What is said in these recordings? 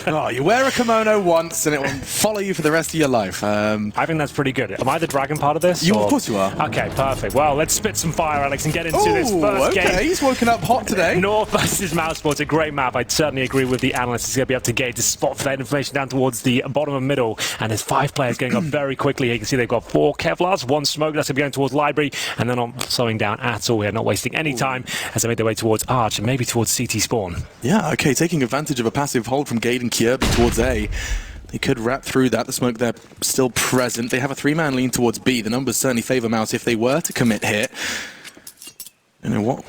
Oh, you wear a kimono once and it will follow you for the rest of your life. I think that's pretty good. Am I the dragon part of this? Of course you are. Okay, perfect. Well, let's spit some fire, Alex, and get into this first game. Okay, he's woken up hot today. North versus mousesports, a great map. I'd certainly agree with the analyst. He's going to be able to gauge the spot for that information down towards the bottom and middle. And there's 5 players going up very quickly. Here you can see they've got 4 Kevlars, 1 smoke. That's going to be going towards library. And then not slowing down at all here, not wasting any time as they make their way towards Arch and maybe towards CT spawn. Yeah, okay, taking advantage of a passive hold from Gade and Kirby towards A. They could wrap through that. The smoke there still present. They have a 3-man lean towards B. The numbers certainly favour Mouse if they were to commit here. You know what?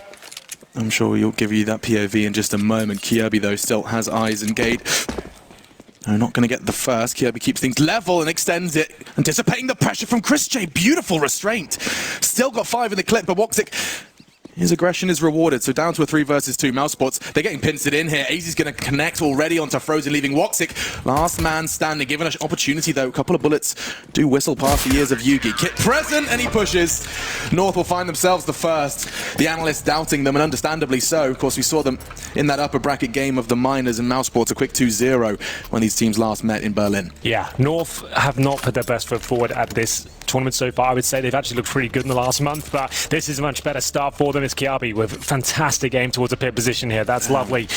I'm sure you'll give you that POV in just a moment. Kirby, though, still has eyes and Gade. No, not going to get the first. Kirby keeps things level and extends it, anticipating the pressure from Chris J. Beautiful restraint. Still got 5 in the clip, but Woxic, his aggression is rewarded, so down to a 3 versus 2. mousesports, they're getting pincered in here. AZ's going to connect already onto Frozen, leaving Woxic last man standing. Given an opportunity, though, a couple of bullets do whistle past the ears of Yugi. Kit present, and he pushes. North will find themselves the first. The analysts doubting them, and understandably so. Of course, we saw them in that upper bracket game of the Miners and mousesports, a quick 2-0 when these teams last met in Berlin. Yeah, North have not put their best foot forward at this tournament so far. I would say they've actually looked pretty good in the last month, but this is a much better start for them. It's Kiabi with fantastic aim towards a pit position here. That's lovely.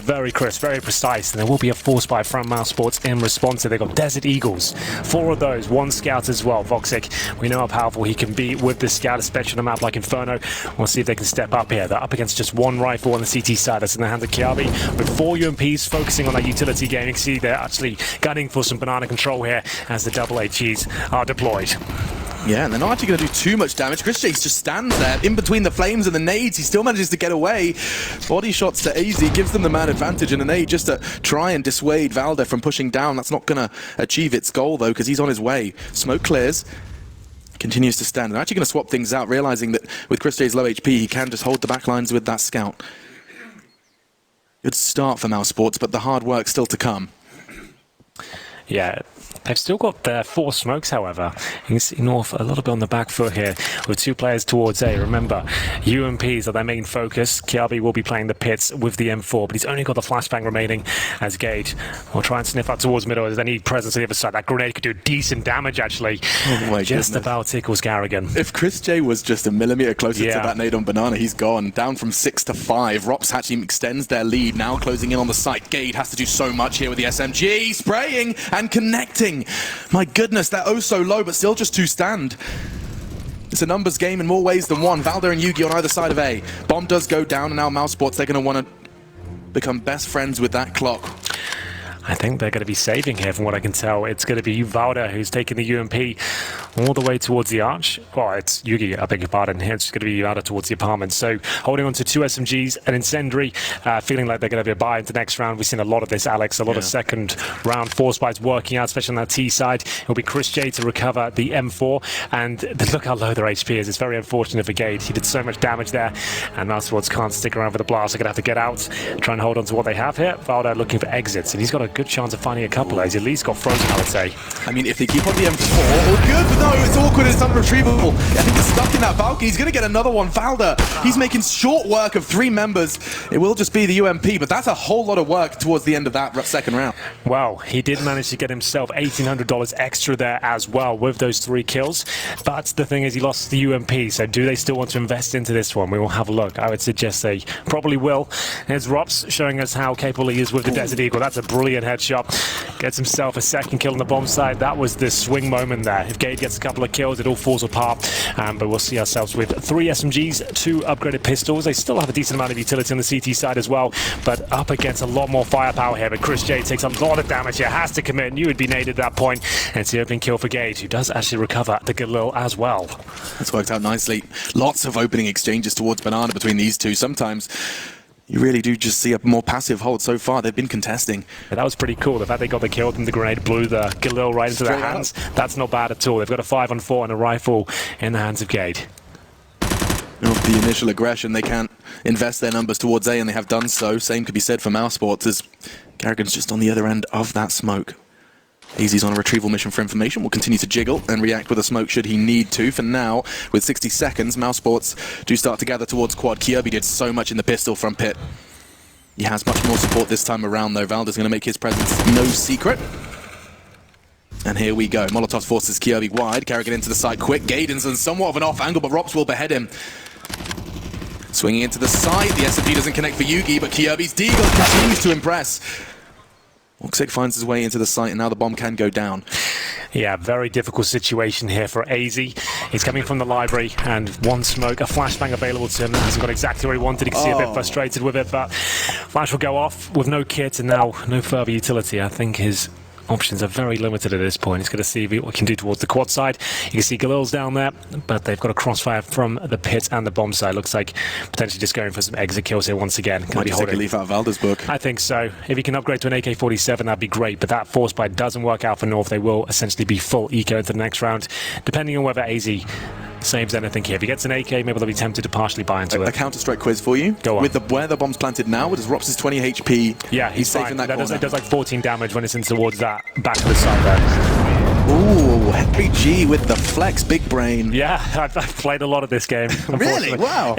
Very crisp, very precise. And there will be a force buy from mousesports in response to. They've got Desert Eagles. 4 of those, 1 scout as well. Voxic, we know how powerful he can be with the scout, especially on a map like Inferno. We'll see if they can step up here. They're up against just 1 rifle on the CT side. That's in the hands of Kiabi. With 4 UMPs focusing on that utility game. You can see they're actually gunning for some banana control here as the double HEs are deployed. Yeah, and they're not actually going to do too much damage. Chris Chase just stands there in between the flames and the nades. He still manages to get away. Body shots to AZ gives them the man advantage, and a nade just to try and dissuade Valder from pushing down. That's not going to achieve its goal, though, because he's on his way. Smoke clears. Continues to stand. They're actually going to swap things out, realizing that with Chris J's low HP, he can just hold the back lines with that scout. Good start for mousesports, but the hard work still to come. Yeah, they've still got their 4 smokes, however. You can see North a little bit on the back foot here with 2 players towards A. Remember, UMPs are their main focus. Kiabi will be playing the pits with the M4, but he's only got the flashbang remaining as Gade will try and sniff out towards middle. There's any presence on the other side. That grenade could do decent damage, actually. Oh my just goodness. about tickles Garrigan. If Chris J was just a millimeter closer to that nade on Banana, he's gone. Down from 6 to 5. Rops actually extends their lead, now closing in on the site. Gade has to do so much here with the SMG. Spraying and connecting. My goodness, they're oh so low, but still just 2 stand. It's a numbers game in more ways than one. Valder and Yugi on either side of A. Bomb does go down, and now mousesports, they're going to want to become best friends with that clock. I think they're going to be saving here from what I can tell. It's going to be Valder who's taking the UMP all the way towards the arch. Well, it's Yugi, I beg your pardon. It's going to be Valder towards the apartment. So holding on to 2 SMGs, an incendiary, feeling like they're going to be a buy into next round. We've seen a lot of this, Alex, a lot of second round force buys working out, especially on that T side. It'll be Chris J to recover the M4. And look how low their HP is. It's very unfortunate for Gade. He did so much damage there. And mousesports can't stick around for the blast. They're going to have to get out, try and hold on to what they have here. Valder looking for exits. And he's got a good chance of finding a couple. He's at least got Frozen, I would say. I mean, if they keep on the M4, all good, but no, it's awkward, it's unretrievable. I think he's stuck in that balcony. He's going to get another one. Valder, he's making short work of 3 members. It will just be the UMP, but that's a whole lot of work towards the end of that second round. Well, he did manage to get himself $1,800 extra there as well with those 3 kills. But the thing is, he lost the UMP, so do they still want to invest into this one? We will have a look. I would suggest they probably will. Here's Rops showing us how capable he is with the Desert Eagle. That's a brilliant headshot. Gets himself a second kill on the bomb side. That was the swing moment there. If Gade gets a couple of kills, it all falls apart. But we'll see ourselves with 3 SMGs, 2 upgraded pistols. They still have a decent amount of utility on the CT side as well, but up against a lot more firepower here. But Chris J takes a lot of damage here, has to commit, and you would be naded at that point. And it's the opening kill for Gade, who does actually recover the Galil as well. That's worked out nicely. Lots of opening exchanges towards Banana between these two. Sometimes you really do just see a more passive hold. So far, they've been contesting. Yeah, that was pretty cool. The fact they got the kill and the grenade blew the Galil right into their hands, that's not bad at all. They've got a 5-on-4 and a rifle in the hands of Gade. Of the initial aggression, they can't invest their numbers towards A, and they have done so. Same could be said for mousesports, as Garrigan's just on the other end of that smoke. AZ's on a retrieval mission for information. Will continue to jiggle and react with a smoke should he need to. For now, with 60 seconds, mousesports do start to gather towards quad. Kirby did so much in the pistol from pit. He has much more support this time around, though. Valder's going to make his presence no secret. And here we go. Molotov forces Kirby wide. Kerrigan into the side quick. Gaiden's on somewhat of an off angle, but Rops will behead him. Swinging into the side. The SMG doesn't connect for Yugi, but Kirby's Deagle continues to impress. Woxic finds his way into the site, and now the bomb can go down. Yeah, very difficult situation here for AZ. He's coming from the library, and one smoke, a flashbang available to him. That hasn't got exactly what he wanted. You can see a bit frustrated with it, but flash will go off with no kit, and now no further utility. I think his options are very limited at this point. He's going to see what he can do towards the quad side. You can see Galil's down there, but they've got a crossfire from the pit and the bomb side. Looks like potentially just going for some exit kills here once again. Might be take a leaf out of Valder's book. I think so. If he can upgrade to an AK-47, that'd be great, but that force buy doesn't work out for North. They will essentially be full eco into the next round, depending on whether AZ saves anything here. If he gets an AK, maybe they'll be tempted to partially buy into it. A Counter-Strike quiz for you. Go on. With where the bomb's planted now, with his Rops' 20 HP, yeah, he's safe in that corner. It does like 14 damage when it's in towards that back of the side there. Ooh, Henry G with the flex, big brain. Yeah, I've played a lot of this game. Really? Wow.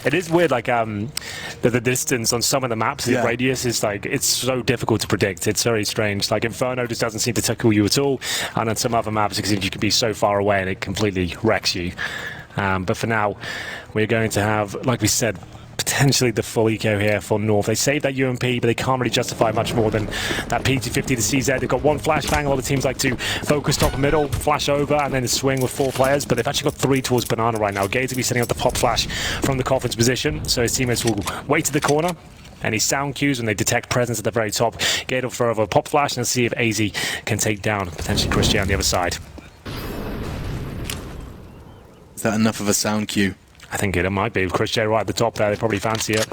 It is weird, like the distance on some of the maps, the radius is like, it's so difficult to predict. It's very strange. Like Inferno just doesn't seem to tickle you at all, and on some other maps, because you can be so far away and it completely wrecks you. But for now, we're going to have, like we said, potentially the full eco here for North. They saved that UMP, but they can't really justify much more than that P250 to CZ. They've got one flashbang. A lot of teams like to focus top and middle, flash over, and then swing with 4 players, but they've actually got 3 towards Banana right now. Gaze will be setting up the pop flash from the coffin's position, so his teammates will wait to the corner. Any sound cues when they detect presence at the very top. Gate will throw over a pop flash and see if AZ can take down potentially Christian on the other side. Is that enough of a sound cue? I think it might be. With Chris J right at the top there, they probably fancy it.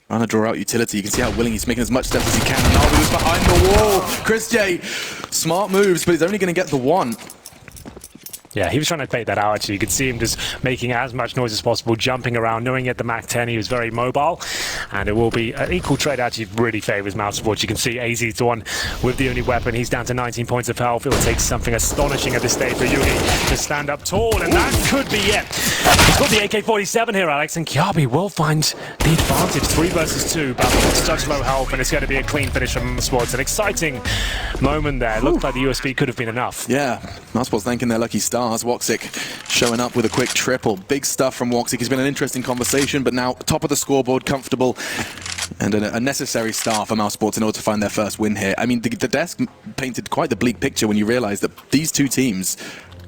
Trying to draw out utility. You can see how willing he's making as much steps as he can. Ronaldo is behind the wall. Chris J, smart moves, but he's only going to get the one. Yeah, he was trying to bait that out, actually. You could see him just making as much noise as possible, jumping around, knowing at the Mach 10 he was very mobile. And it will be an equal trade, actually, really favours mousesports. You can see AZ's the one with the only weapon. He's down to 19 points of health. It will take something astonishing at this stage for Yugi to stand up tall, and that could be it. He's got the AK-47 here, Alex, and Kiabi will find the advantage. 3 versus 2, but such low health, and it's going to be a clean finish from mousesports. An exciting moment there. Looked like the USP could have been enough. Yeah, mousesports thanking their lucky stars. Woxic showing up with a quick triple. Big stuff from Woxic. It's been an interesting conversation, but now top of the scoreboard, comfortable, and a necessary start for mousesports in order to find their first win here. I mean, the desk painted quite the bleak picture when you realize that these two teams,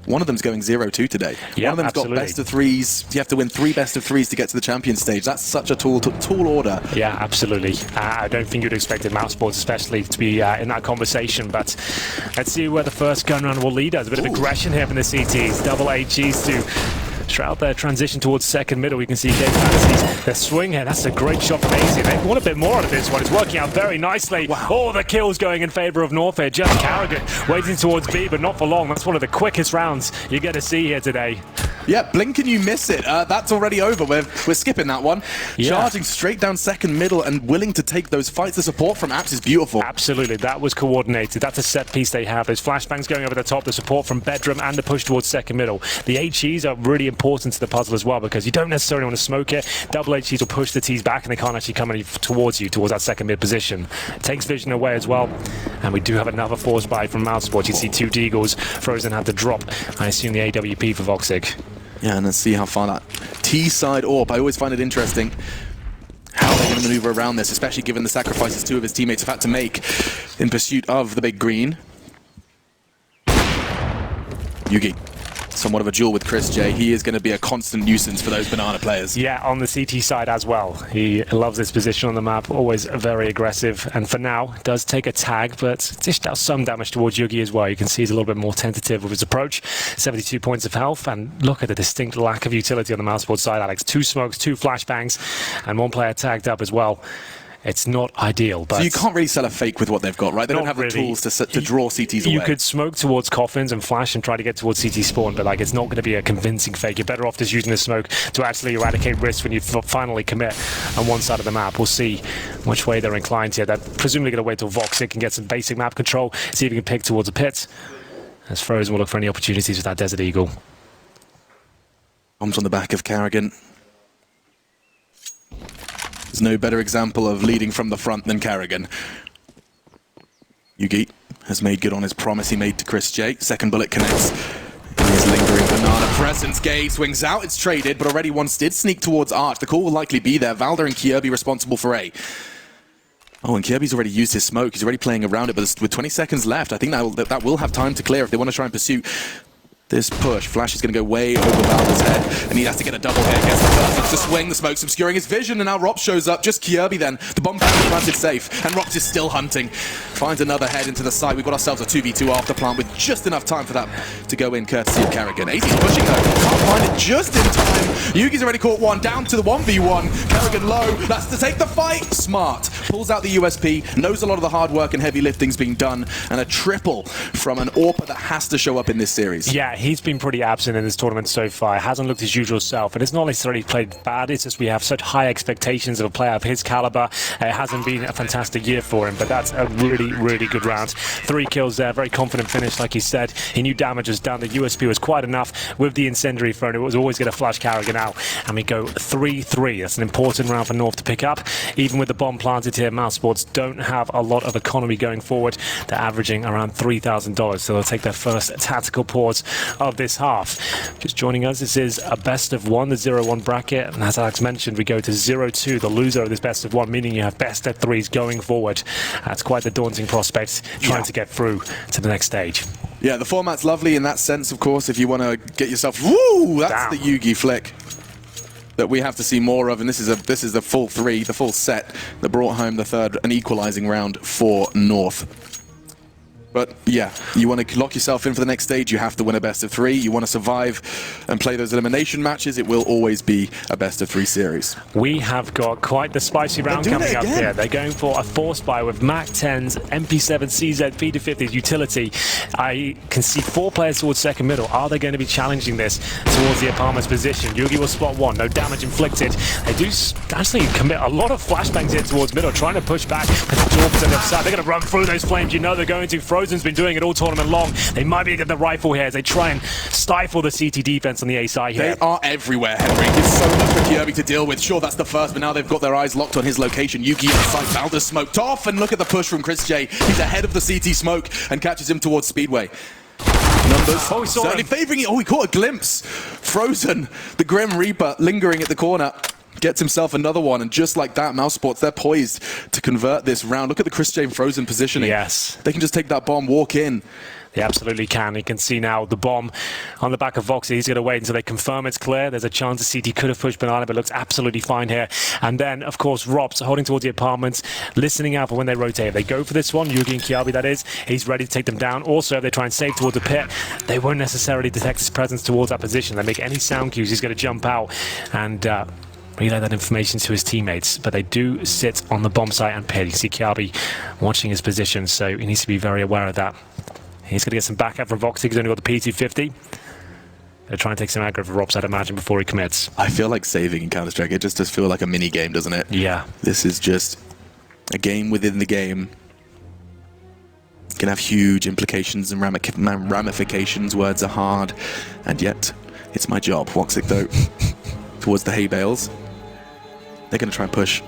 one of them's going 0-2 today. Yeah, one of them's got best of 3s. You have to win 3 best of 3s to get to the champion stage. That's such a tall order. Yeah, absolutely. I don't think you'd expected mousesports especially to be in that conversation, but let's see where the first gun round will lead us. A bit of aggression here from the CTs. Double HGs to Shroud their transition towards second middle. We can see Game Fantasies, their swing here. That's a great shot from AZ. They want a bit more out of this one. It's working out very nicely. Wow. All the kills going in favor of North here. Just Carrigan waiting towards B, but not for long. That's one of the quickest rounds you're going to see here today. Yeah, blink and you miss it. That's already over. We're skipping that one. Yeah. Charging straight down second middle and willing to take those fights. The support from Apps is beautiful. Absolutely, that was coordinated. That's a set piece they have. Those flashbangs going over the top, the support from Bedroom, and the push towards second middle. The HEs are really important to the puzzle as well, because you don't necessarily want to smoke it. Double HEs will push the Ts back and they can't actually come any towards you, towards that second mid position. It takes vision away as well. And we do have another force buy from mousesports. You see 2 Deagles. Frozen had to drop, I assume, the AWP for Woxic. Yeah, and let's see how far that T-side AWP. I always find it interesting how they're going to maneuver around this, especially given the sacrifices 2 of his teammates have had to make in pursuit of the big green. Yugi, somewhat of a duel with Chris J. He is going to be a constant nuisance for those Banana players. Yeah, on the CT side as well. He loves this position on the map, always very aggressive, and for now does take a tag, but dished out some damage towards Yugi as well. You can see he's a little bit more tentative with his approach. 72 points of health, and look at the distinct lack of utility on the mousesports side, Alex. 2 smokes, 2 flashbangs, and 1 player tagged up as well. It's not ideal, but... So you can't really sell a fake with what they've got, right? They don't have the tools to draw CTs away. You could smoke towards coffins and flash and try to get towards CT spawn, but like it's not going to be a convincing fake. You're better off just using the smoke to actually eradicate risk when you finally commit on one side of the map. We'll see which way they're inclined here. They're presumably going to wait till Woxic can get some basic map control, see if he can pick towards a pit. As Frozen will look for any opportunities with that Desert Eagle. Bombs on the back of Carrigan. There's no better example of leading from the front than Carrigan. Yugi has made good on his promise he made to Chris J. Second bullet connects. His lingering banana presence. Gay swings out. It's traded, but already once did sneak towards Arch. The call will likely be there. Valder and Kirby responsible for A. Oh, and Kirby's already used his smoke. He's already playing around it, but with 20 seconds left, I think that will have time to clear if they want to try and pursue this push. Flash is going to go way over Valder's head, and he has to get a double hit. Gets the first. It's the swing. The smoke's obscuring his vision, and now Rops shows up. Just Kirby then. The bomb can be planted safe, and Rops is still hunting. Finds another head into the site. We've got ourselves a 2v2 after plant with just enough time for that to go in, courtesy of Carrigan. 80's pushing though. Can't find it just in time. Yugi's already caught one. Down to the 1v1. Carrigan low. That's to take the fight. Smart. Pulls out the USP. Knows a lot of the hard work and heavy lifting's being done. And a triple from an AWPer that has to show up in this series. Yeah, he's been pretty absent in this tournament so far. It hasn't looked his usual self, and it's not necessarily played bad. It's just we have such high expectations of a player of his caliber. It hasn't been a fantastic year for him, but that's a really, really good round. 3 kills there, very confident finish, like he said. He knew damage was done. The USP was quite enough with the incendiary thrown. It was always going to flush Carrigan out, and we go 3-3. That's an important round for North to pick up. Even with the bomb planted here, mousesports don't have a lot of economy going forward. They're averaging around $3,000, so they'll take their first tactical pause of this half. Just joining us, this is a best of 1, the 0-1 bracket, and as Alex mentioned, we go to 0-2, the loser of this best of 1, meaning you have best of 3s going forward. That's quite the daunting prospect, trying to get through to the next stage. Yeah, the format's lovely in that sense, of course, if you want to get yourself... Woo! That's the Yugi flick that we have to see more of, and this is the full 3, the full set that brought home the third, an equalizing round for North. But yeah, you want to lock yourself in for the next stage, you have to win a best of 3. You want to survive and play those elimination matches, it will always be a best of 3 series. We have got quite the spicy round coming up here. They're going for a force buy with MAC-10s, MP7, CZ, P250s, utility. I can see 4 players towards second middle. Are they going to be challenging this towards the apartment's position? Yugi will spot 1, no damage inflicted. They do actually commit a lot of flashbangs here towards middle, trying to push back. Potential AWPers on the other side. They're going to run through those flames. You know they're going to. Frozen's been doing it all tournament long. They might be able to get the rifle here as they try and stifle the CT defense on the A side here. They are everywhere, Henry. It's so much for Kirby to deal with. Sure, that's the first, but now they've got their eyes locked on his location. Yugi in sight. Valder smoked off, and look at the push from Chris J. He's ahead of the CT smoke and catches him towards Speedway. Numbers certainly favoring it. Oh, he caught a glimpse. Frozen, the Grim Reaper, lingering at the corner. Gets himself another one, and just like that, mousesports, they're poised to convert this round. Look at the Chris J Frozen positioning. Yes. They can just take that bomb, walk in. They absolutely can. You can see now the bomb on the back of Voxy. He's going to wait until they confirm it's clear. There's a chance the CT could have pushed Banana, but looks absolutely fine here. And then, of course, Robs holding towards the apartments, listening out for when they rotate. If they go for this one, Yugi and Kiabi, that is, he's ready to take them down. Also, if they try and save towards the pit, they won't necessarily detect his presence towards that position. They make any sound cues, he's going to jump out and relay that information to his teammates, but they do sit on the bomb site and pit. You see Kiabi watching his position, so he needs to be very aware of that. He's going to get some backup from Voxy. He's only got the P250. They're trying to take some aggro for Robs, I'd imagine, before he commits. I feel like saving in Counter-Strike, it just does feel like a mini game, doesn't it? Yeah. This is just a game within the game. It can have huge implications and ramifications. Words are hard, and yet it's my job. Woxic, though, towards the hay bales. They're going to try and push. Here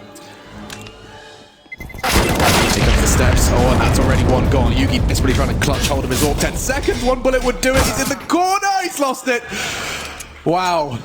comes the steps. Oh, and that's already one gone. Yugi desperately trying to clutch hold of his AWP. 10 seconds. One bullet would do it. He's in the corner. He's lost it. Wow.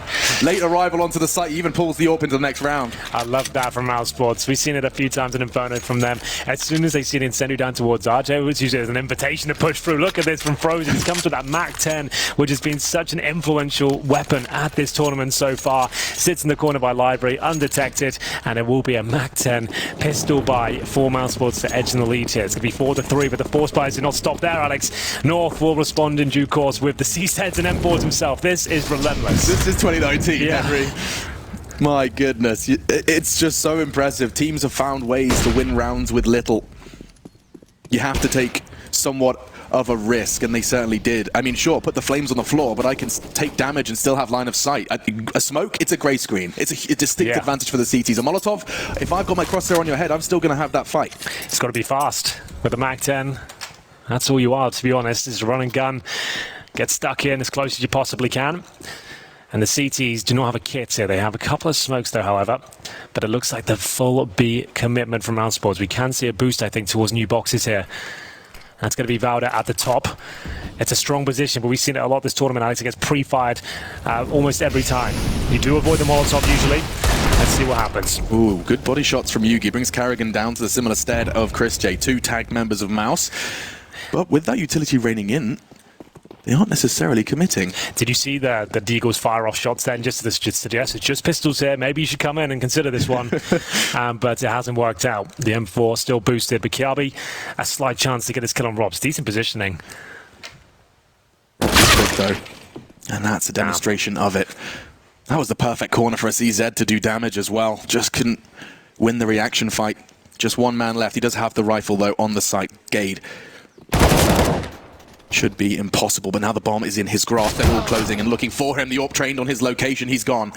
Late arrival onto the site. He even pulls the AWP into the next round. I love that from mousesports. We've seen it a few times in Inferno from them. As soon as they see the incendiary down towards RJ, which usually is an invitation to push through. Look at this from Frozen. He's comes with that MAC-10, which has been such an influential weapon at this tournament so far. Sits in the corner by Library, undetected, and it will be a MAC-10 pistol buy for mousesports to edge in the lead here. It's going to be 4-3, but the force buys do not stop there, Alex. North will respond in due course with the C-Sets and M4s himself. This is relentless. This is 2019, yeah. Henry. My goodness. It's just so impressive. Teams have found ways to win rounds with little. You have to take somewhat of a risk, and they certainly did. I mean, sure, put the flames on the floor, but I can take damage and still have line of sight. A smoke, it's a grey screen. It's a distinct advantage for the CTs. A Molotov, if I've got my crosshair on your head, I'm still going to have that fight. It's got to be fast with the MAC-10. That's all you are, to be honest, is run and gun. Get stuck in as close as you possibly can. And the CTs do not have a kit here. They have a couple of smokes, though, however. But it looks like the full B commitment from mousesports. We can see a boost, I think, towards new boxes here. That's going to be Valda at the top. It's a strong position, but we've seen it a lot this tournament, Alex. It gets pre-fired almost every time. You do avoid the Molotov usually. Let's see what happens. Ooh, good body shots from Yugi. Brings Carrigan down to the similar stead of Chris J. 2 tagged members of Mouse. But with that utility raining in, they aren't necessarily committing. Did you see the Deagles fire off shots then? Just to suggest it's just pistols here. Maybe you should come in and consider this one. But it hasn't worked out. The M4 still boosted. But Kiabi, a slight chance to get his kill on Robs. Decent positioning. Quick though. And that's a demonstration of it. That was the perfect corner for a CZ to do damage as well. Just couldn't win the reaction fight. Just one man left. He does have the rifle though on the site. Gade. Should be impossible, but now the bomb is in his grasp. They're all closing and looking for him. The AWP trained on his location. He's gone.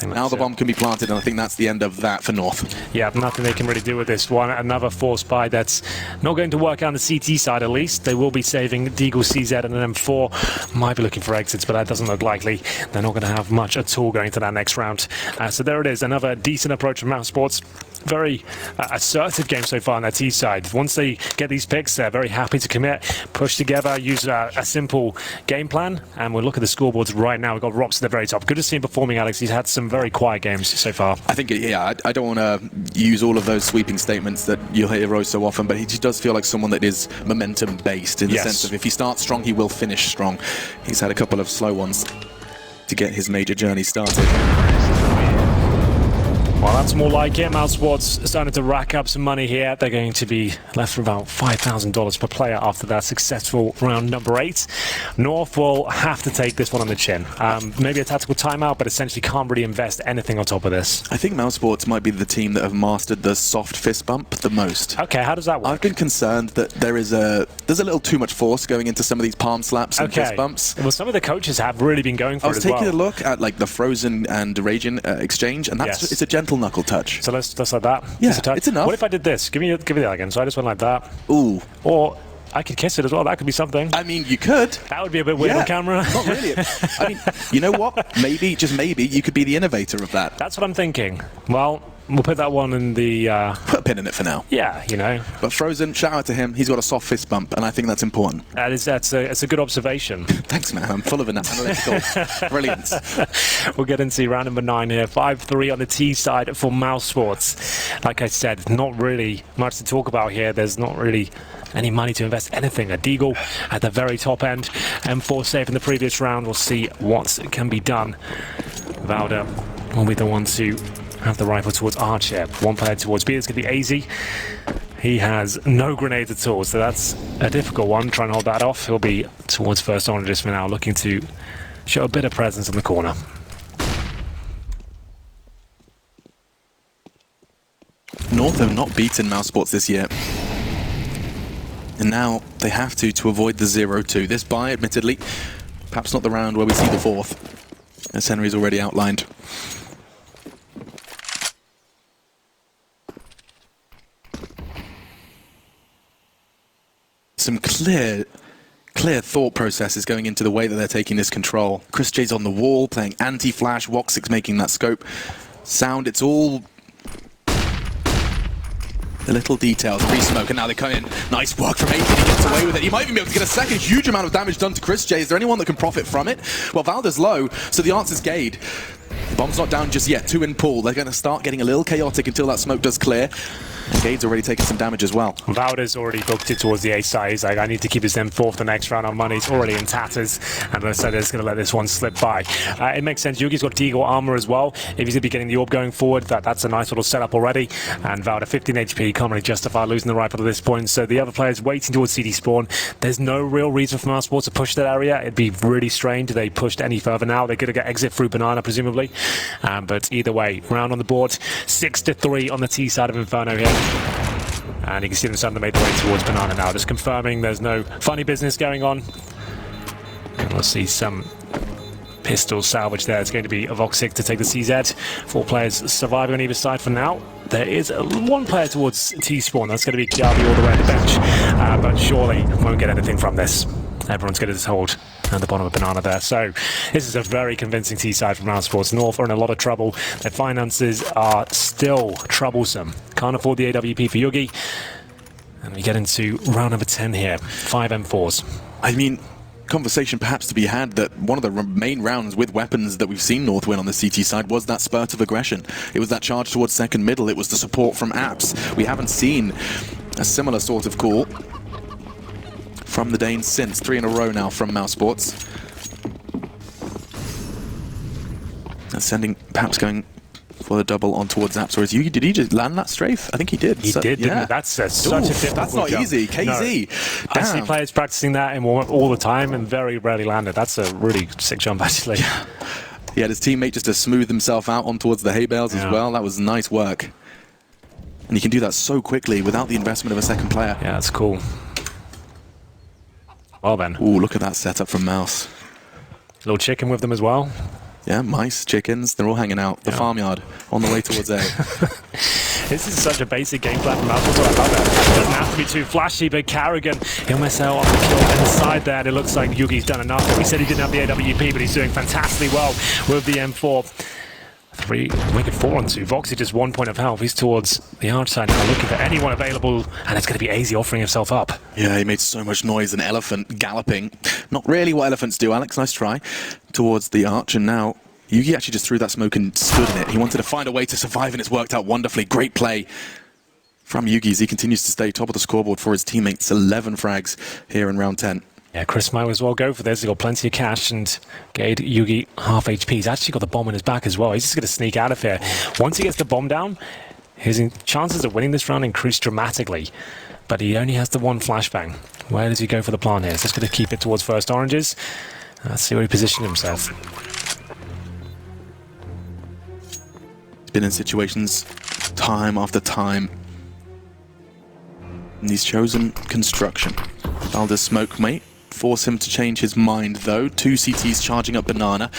Now the bomb can be planted, and I think that's the end of that for North. Yeah, nothing they can really do with this one. Another force buy that's not going to work on the CT side, at least. They will be saving Deagle CZ and an M4. Might be looking for exits, but that doesn't look likely. They're not going to have much at all going to that next round. So there it is, another decent approach from mousesports. Very assertive game so far on their T side. Once they get these picks, they're very happy to commit, push together, use a simple game plan, and we'll look at the scoreboards right now. We've got Rops at the very top. Good to see him performing, Alex. He's had some very quiet games so far. I think, yeah, I don't want to use all of those sweeping statements that you'll hear so often, but he just does feel like someone that is momentum-based in the sense of if he starts strong, he will finish strong. He's had a couple of slow ones to get his major journey started. Well, that's more like it. mousesports starting to rack up some money here. They're going to be left with about $5,000 per player after that successful round number 8. North will have to take this one on the chin. Maybe a tactical timeout, but essentially can't really invest anything on top of this. I think mousesports might be the team that have mastered the soft fist bump the most. Okay, how does that work? I've been concerned that there's a little too much force going into some of these palm slaps and fist bumps. Well, some of the coaches have really been going for it as well. I was taking a look at like the Frozen and Raging exchange, and it's a gentle knuckle touch. So let's like that. Yeah, it's enough. What if I did this? Give me that again. So I just went like that. Ooh. Or I could kiss it as well. That could be something. I mean, you could. That would be a bit weird on camera. Not really. I mean, you know what? Maybe, just maybe, you could be the innovator of that. That's what I'm thinking. Well, we'll put that one in the... Put a pin in it for now. Yeah, you know. But Frozen, shout out to him. He's got a soft fist bump, and I think that's important. That's a good observation. Thanks, man. I'm full of analytical brilliance. We'll get into round number 9 here. 5-3 on the T side for mousesports. Like I said, not really much to talk about here. There's not really any money to invest anything. A Deagle at the very top end. M4 safe in the previous round. We'll see what can be done. Valda will be the one to have the rifle towards Archer. One player towards B. It's going to be AZ. He has no grenades at all, so that's a difficult one. Trying to hold that off. He'll be towards first on just for now, looking to show a bit of presence in the corner. North have not beaten mousesports this year. And now they have to avoid the 0-2. This buy, admittedly, perhaps not the round where we see the 4th, as Henry's already outlined. Some clear thought processes going into the way that they're taking this control. Chris J's on the wall, playing anti-flash, Woxic's making that scope. Sound, it's all the little details. Pre-smoke, and now they come in. Nice work from 18, he gets away with it. He might even be able to get a second huge amount of damage done to Chris J. Is there anyone that can profit from it? Well, Valda's low, so the answer's Gade. The bomb's not down just yet, 2 in pool. They're going to start getting a little chaotic until that smoke does clear. And Gade's already taken some damage as well. Valda's already booked it towards the A side. He's like, I need to keep his M4 for the next round on money. He's already in tatters, and I said he's going to let this one slip by. It makes sense. Yugi's got Deagle armor as well. If he's going to be getting the orb going forward, that's a nice little setup already. And Valda, 15 HP, can't really justify losing the rifle at this point. So the other players waiting towards CD spawn. There's no real reason for mousesports to push that area. It'd be really strange if they pushed any further now. They're going to get exit through Banana, presumably. But either way, round on the board. 6-3 on the T side of Inferno here. And you can see them starting to make their way towards Banana now. Just confirming there's no funny business going on. And we'll see some pistol salvage there. It's going to be a Voxic to take the CZ. 4 players surviving on either side for now. There is 1 player towards T-spawn. That's going to be Kiabi all the way on the bench. But surely won't get anything from this. Everyone's going to just hold and the bottom of Banana there. So this is a very convincing T-side from mousesports. North are in a lot of trouble. Their finances are still troublesome. Can't afford the AWP for Yugi. And we get into round number 10 here. 5 M4s. I mean, conversation perhaps to be had that one of the main rounds with weapons that we've seen North win on the CT side was that spurt of aggression. It was that charge towards second middle. It was the support from apps. We haven't seen a similar sort of call from the Danes since. 3 in a row now from mousesports. And sending, perhaps going for the double on towards Zaps. Or is Yugi, did he just land that strafe? I think he did. He did, didn't he? That's such a difficult That's not jump. easy. KZ. No. I see players practicing that in warm-up all the time and very rarely landed. That's a really sick jump, actually. He had his teammate just to smooth himself out on towards the hay bales as well. That was nice work. And you can do that so quickly without the investment of a second player. Yeah, that's cool. Well then. Ooh, look at that setup from Mouse. Little chicken with them as well. Yeah, mice, chickens, they're all hanging out. The farmyard on the way towards A. This is such a basic game plan from Malcolm, so I love it. Doesn't have to be too flashy, but Carrigan, he'll miss out on the kill inside there. And it looks like Yugi's done enough. We said he didn't have the AWP, but he's doing fantastically well with the M4. 3, wicked 4 on 2. Voxy just 1 point of health. He's towards the arch side now, looking for anyone available, and it's going to be AZ offering himself up. Yeah, he made so much noise, an elephant galloping. Not really what elephants do, Alex, nice try. Towards the arch, and now Yugi actually just threw that smoke and stood in it. He wanted to find a way to survive, and it's worked out wonderfully. Great play from Yugi as he continues to stay top of the scoreboard for his teammates. 11 frags here in round 10. Yeah, Chris might as well go for this. He's got plenty of cash, and Gade, Yugi, half HP. He's actually got the bomb in his back as well. He's just going to sneak out of here. Once he gets the bomb down, his chances of winning this round increase dramatically. But he only has the 1 flashbang. Where does he go for the plant here? He's just going to keep it towards first oranges. Let's see where he positions himself. He's been in situations time after time. And he's chosen construction. Valda's smoke mate. Force him to change his mind, though. 2 CTs charging up Banana.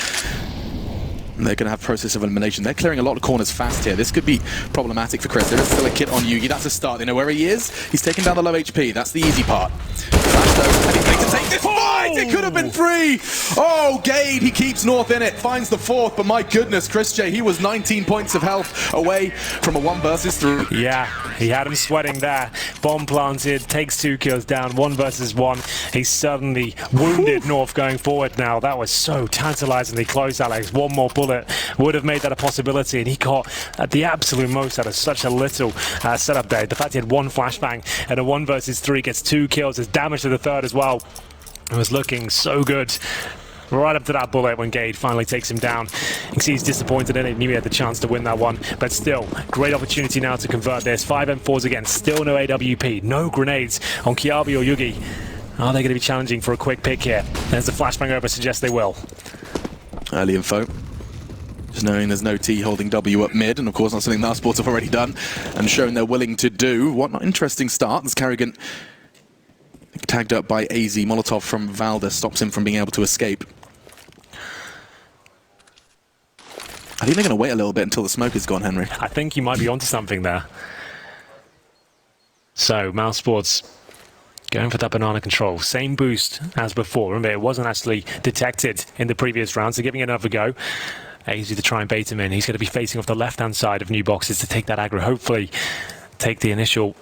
And they're going to have process of elimination. They're clearing a lot of corners fast here. This could be problematic for Chris. There is still a kit on Yugi. That's a start. They know where he is. He's taking down the low HP. That's the easy part. Flash, though, and he's going to take this fight! It could have been 3! Oh, Gade, he keeps North in it. Finds the 4th, but my goodness, Chris J, he was 19 points of health away from a 1 versus 3. Yeah, he had him sweating there. Bomb planted, takes 2 kills down, 1 versus 1. He's suddenly wounded North going forward now. That was so tantalizingly close, Alex. 1 more bullet would have made that a possibility, and he got the absolute most out of such a little setup there. The fact he had 1 flashbang and a 1 versus 3 gets 2 kills, has damage to the 3rd as well. It was looking so good. Right up to that bullet when Gade finally takes him down. You can see he's disappointed in it. He knew he had the chance to win that one. But still, great opportunity now to convert this. 5 M4s again. Still no AWP. No grenades on Kiabi or Yugi. Are they going to be challenging for a quick pick here? There's the flashbang over. Suggests they will. Early info. Just knowing there's no T holding W up mid. And of course, not something mousesports have already done and shown they're willing to do. What an interesting start. There's Carrigan tagged up by AZ. Molotov from Valda stops him from being able to escape. I think they're going to wait a little bit until the smoke is gone, Henry. I think you might be onto something there. So, mousesports going for that banana control. Same boost as before. Remember, it wasn't actually detected in the previous round, so giving it another go. AZ to try and bait him in. He's going to be facing off the left-hand side of new boxes to take that aggro. Hopefully, take the initial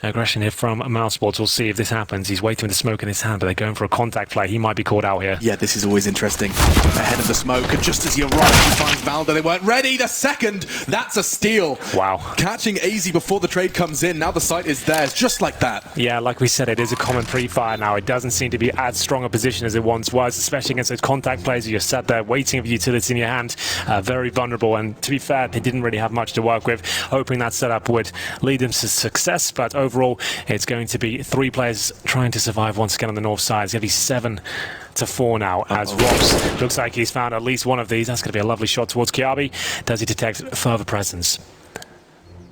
aggression here from mousesports. We'll see if this happens. He's waiting with the smoke in his hand, but they're going for a contact play. He might be caught out here. Yeah, this is always interesting. Ahead of the smoke, and just as he arrives, he finds Valda. They weren't ready. The second, that's a steal. Wow. Catching AZ before the trade comes in. Now the site is theirs, just like that. Yeah, like we said, it is a common pre-fire now. It doesn't seem to be as strong a position as it once was, especially against those contact players where you're sat there waiting for utility in your hand. Very vulnerable, and to be fair, they didn't really have much to work with. Hoping that setup would lead them to success, but overall, it's going to be 3 players trying to survive once again on the north side. It's going to be 7-4 now as Robs looks like he's found at least one of these. That's going to be a lovely shot towards Kiabi. Does he detect further presence?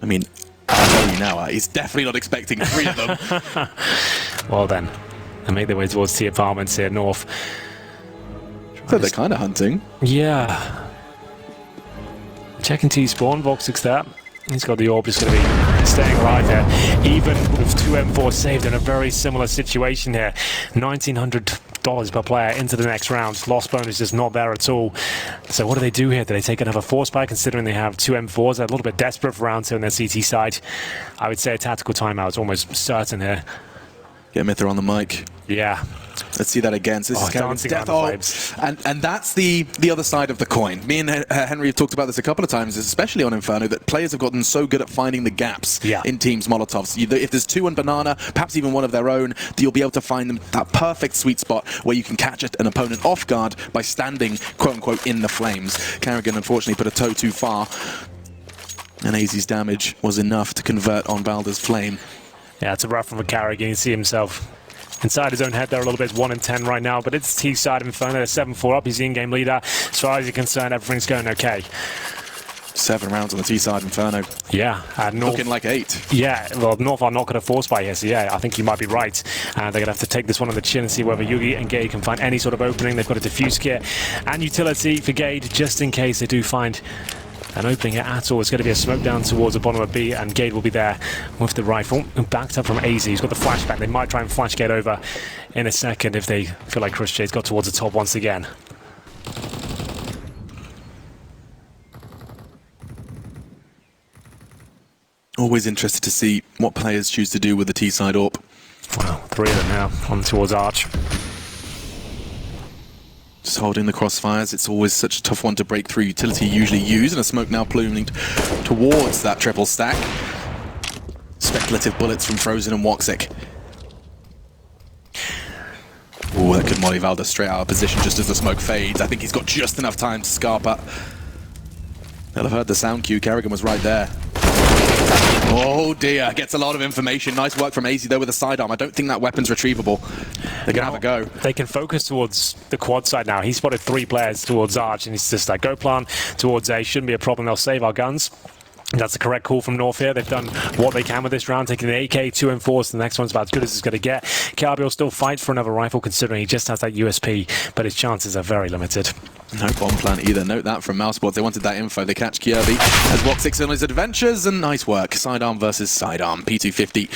I mean, I'll tell you now, he's definitely not expecting 3 of them. Well then, they make their way towards T apartments here north. So they're kind of hunting. Yeah. Checking T spawn, Voxix there. He's got the orb, just going to be staying alive here. Even with 2 M4 saved in a very similar situation here. $1,900 per player into the next round. Loss bonus is not there at all. So what do they do here? Do they take another force spike considering they have 2 M4s? They're a little bit desperate for round 2 on their CT side. I would say a tactical timeout is almost certain here. Get Mither on the mic. Yeah. Let's see that again. So this is Kerrigan's death. And that's the other side of the coin. Me and Henry have talked about this a couple of times, especially on Inferno, that players have gotten so good at finding the gaps in teams' Molotovs. If there's 2 on Banana, perhaps even one of their own, you'll be able to find them that perfect sweet spot where you can catch an opponent off guard by standing, quote-unquote, in the flames. Kerrigan, unfortunately, put a toe too far, and AZ's damage was enough to convert on Valda's flame. Yeah, it's a rough one for Kerrigan. You see himself inside his own head there a little bit. 1-10 right now, but it's T side of Inferno. They're 7-4 up. He's the in-game leader. As far as you're concerned, everything's going okay. 7 rounds on the T side Inferno. Yeah. North, looking like 8. Yeah, well, North are not going to force by here, so yeah, I think you might be right. They're going to have to take this one on the chin and see whether Yugi and Gade can find any sort of opening. They've got a diffuse kit and utility for Gade, just in case they do find an opening at all. It's going to be a smoke down towards the bottom of B, and Gade will be there with the rifle, backed up from AZ. He's got the flashback. They might try and flash Gade over in a second if they feel like Chris Jade's got towards the top once again. Always interested to see what players choose to do with the T-side AWP. Wow, 3 of them now on towards Arch. Just holding the crossfires. It's always such a tough one to break through. Utility usually used, and a smoke now pluming towards that triple stack. Speculative bullets from Frozen and Woxic. Oh, that could molly Valda straight out of position just as the smoke fades. I think he's got just enough time to scarp up. They'll have heard the sound cue. Kerrigan was right there. Oh dear, gets a lot of information. Nice work from AZ though with a sidearm. I don't think that weapon's retrievable. They're going to have a go. They can focus towards the quad side now. He spotted 3 players towards Arch, and he's just like, go plan towards A. Shouldn't be a problem. They'll save our guns. That's the correct call from North here. They've done what they can with this round, taking the AK, 2 M4s. The next one's about as good as it's going to get. Kiabi will still fight for another rifle, considering he just has that USP, but his chances are very limited. No bomb plant either. Note that from mousesports. They wanted that info. They catch Kirby as Woxic on his adventures, and nice work. Sidearm versus sidearm. P250.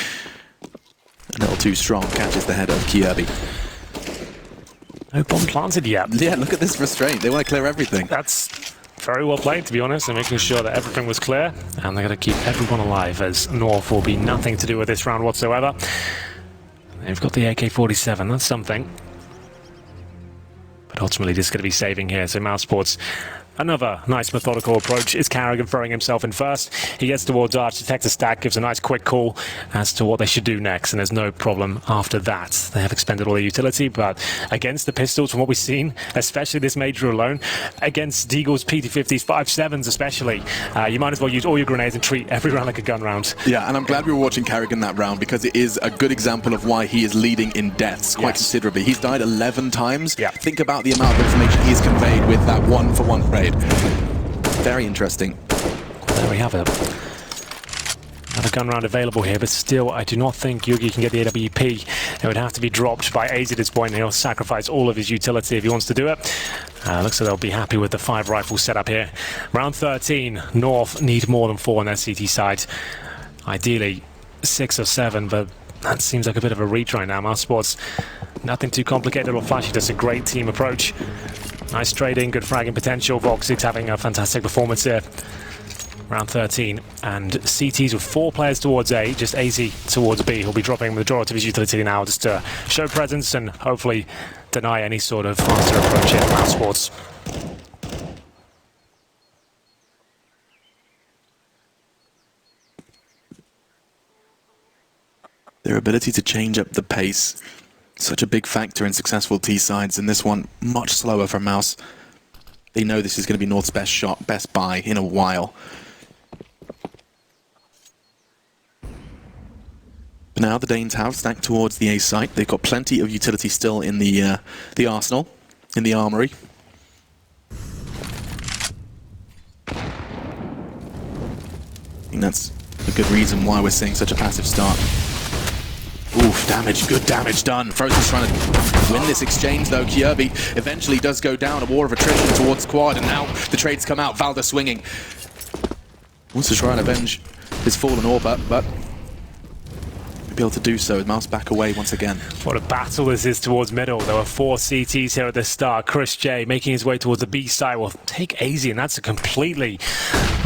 A little too strong. Catches the head of Kirby. No bomb planted yet. Yeah, look at this restraint. They want to clear everything. That's very well played, to be honest, and making sure that everything was clear. And they're going to keep everyone alive, as North will be nothing to do with this round whatsoever. They've got the AK-47. That's something. But ultimately, this is going to be saving here. So mousesports, another nice methodical approach. Is Kerrigan throwing himself in first? He gets towards Arch, detects a stack, gives a nice quick call as to what they should do next, and there's no problem after that. They have expended all their utility, but against the pistols, from what we've seen, especially this major alone, against Deagle's P250s, 5.7s especially, you might as well use all your grenades and treat every round like a gun round. Yeah, and I'm glad we were watching Kerrigan that round, because it is a good example of why he is leading in deaths quite considerably. He's died 11 times. Yeah. Think about the amount of information he's conveyed with that one-for-one trade. Very interesting. There we have it. Another gun round available here, but still, I do not think Yugi can get the AWP. It would have to be dropped by AZ at this point, and he'll sacrifice all of his utility if he wants to do it. Looks like they'll be happy with the 5 rifle setup here. Round 13, North need more than 4 on their CT side. Ideally, 6 or 7, but that seems like a bit of a reach right now. mousesports, nothing too complicated or flashy, just a great team approach. Nice trading, good fragging potential. Voxic's having a fantastic performance here. Round 13, and CTs with 4 players towards A, just AZ towards B. He'll be dropping the majority of his utility now just to show presence and hopefully deny any sort of faster approach here from mousesports. Their ability to change up the pace, such a big factor in successful T-sides, and this one much slower from Mouse. They know this is going to be North's best shot, best buy in a while. But now the Danes have stacked towards the A site. They've got plenty of utility still in the arsenal, in the armory. I think that's a good reason why we're seeing such a passive start. Oof, damage, good damage done. Frozen's trying to win this exchange though. Kirby eventually does go down. A war of attrition towards quad, and now the trades come out. Valda swinging. Wants to try and avenge his fallen Orb, but be able to do so with Mouse back away once again. What a battle this is towards middle. There were 4 CTs here at the start. Chris J making his way towards the B side will take AZ, and that's a completely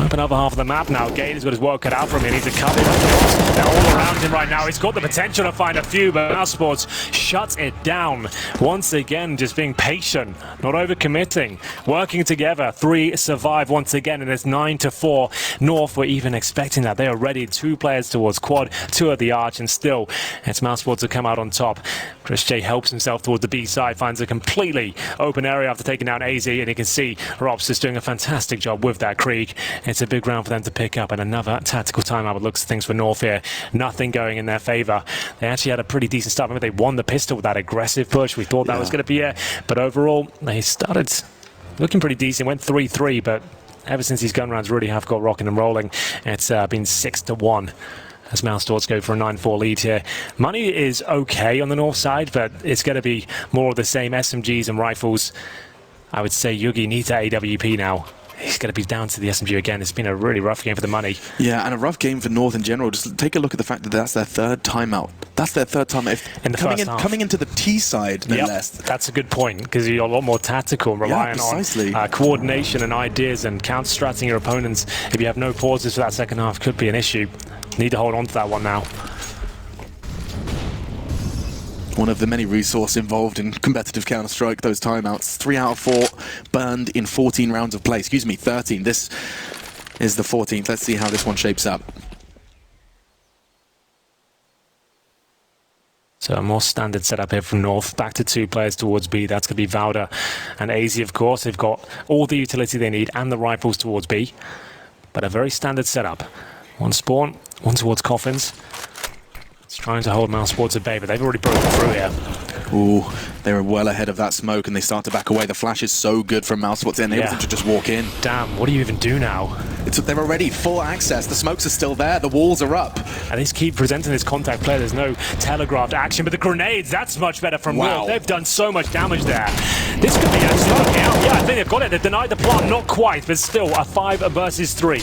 open other half of the map now. Gade has got his work cut out from him. He needs a couple of kills. They're all around him right now. He's got the potential to find a few, but mousesports shuts it down. Once again, just being patient, not overcommitting, working together. 3 survive once again, and it's 9-4. North were even expecting that. They are ready. 2 players towards quad, 2 at the arch, and still it's mousesports to come out on top. Chris J helps himself towards the B side, finds a completely open area after taking down AZ, and you can see Rops is doing a fantastic job with that Krieg. It's a big round for them to pick up, and another tactical timeout. It looks things for North here. Nothing going in their favor. They actually had a pretty decent start. Remember, they won the pistol with that aggressive push. We thought that was going to be it, but overall they started looking pretty decent. Went 3-3, but ever since these gun rounds really have got rocking and rolling, it's been 6-1. As mousesports go for a 9-4 lead here. Money is okay on the north side, but it's going to be more of the same SMGs and rifles. I would say Yugi needs that AWP now. He's going to be down to the SMG again. It's been a really rough game for the money. Yeah, and a rough game for North in general. Just take a look at the fact that that's their 3rd timeout. That's their 3rd timeout. In the first half. Coming into the T side, no less. That's a good point, because you're a lot more tactical and relying on coordination and ideas and counter-stratting your opponents. If you have no pauses for that second half, could be an issue. Need to hold on to that one now. One of the many resources involved in competitive Counter-Strike, those timeouts. 3 out of 4 burned in 14 rounds of play. Excuse me, 13. This is the 14th. Let's see how this one shapes up. So a more standard setup here from North. Back to 2 players towards B. That's going to be Valda and AZ, of course. They've got all the utility they need and the rifles towards B. But a very standard setup. 1 spawn, 1 towards coffins. It's trying to hold mousesports at bay, but they've already broken through here. Ooh, they were well ahead of that smoke, and they start to back away. The flash is so good from mousesports. It enables them to just walk in. Damn, what do you even do now? They're already full access. The smokes are still there. The walls are up. And they keep presenting this contact play. There's no telegraphed action, but the grenades, that's much better from North. They've done so much damage there. This could be actually working out. Yeah, I think they've got it. They've denied the plant, not quite, but still a 5 versus 3.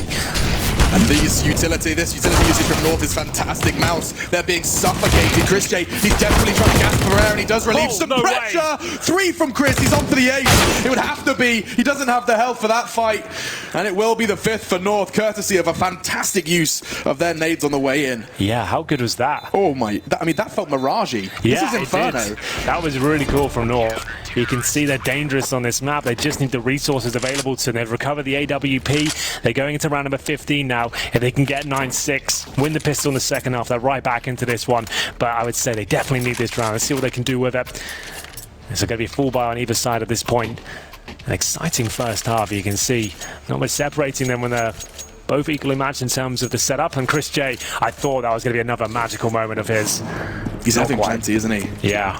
And this utility usage from North is fantastic. Mouse, they're being suffocated. Chris J, he's definitely trying to gasp for air, and he does relieve some pressure. 3 from Chris, he's on for the 8th. It would have to be. He doesn't have the health for that fight. And it will be the 5th for North, courtesy of a fantastic use of their nades on the way in. Yeah, how good was that? Oh my, I mean, that felt miragey. Yeah, this is Inferno. That was really cool from North. You can see they're dangerous on this map. They just need the resources available to them. They've recovered the AWP. They're going into round number 15 now. If they can get 9-6, win the pistol in the second half, they're right back into this one. But I would say they definitely need this round. Let's see what they can do with it. There's going to be a full buy on either side at this point. An exciting first half. You can see not much separating them when they're both equally matched in terms of the setup. And Chris J, I thought that was going to be another magical moment of his. He's having plenty, isn't he? Yeah.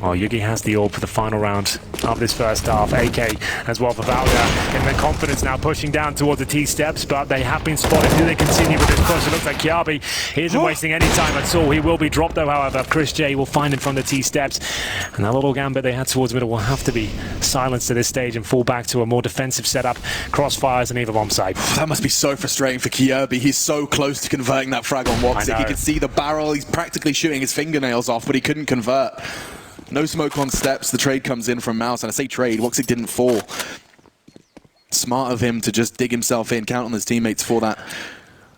Well, Yugi has the orb for the final round of this first half. AK as well for Valda. And their confidence now pushing down towards the T-steps, but they have been spotted. Do they continue with this push? It looks like Kiabi, he isn't wasting any time at all. He will be dropped though, however. Chris J will find him from the T-steps. And that little gambit they had towards middle will have to be silenced at this stage and fall back to a more defensive setup. Crossfires and either bomb site. That must be so frustrating for Kiabi. He's so close to converting that frag on Woxic. He could see the barrel. He's practically shooting his fingernails off, but he couldn't convert. No smoke on steps. The trade comes in from Mouse, and I say trade, Woxic didn't fall. Smart of him to just dig himself in, count on his teammates for that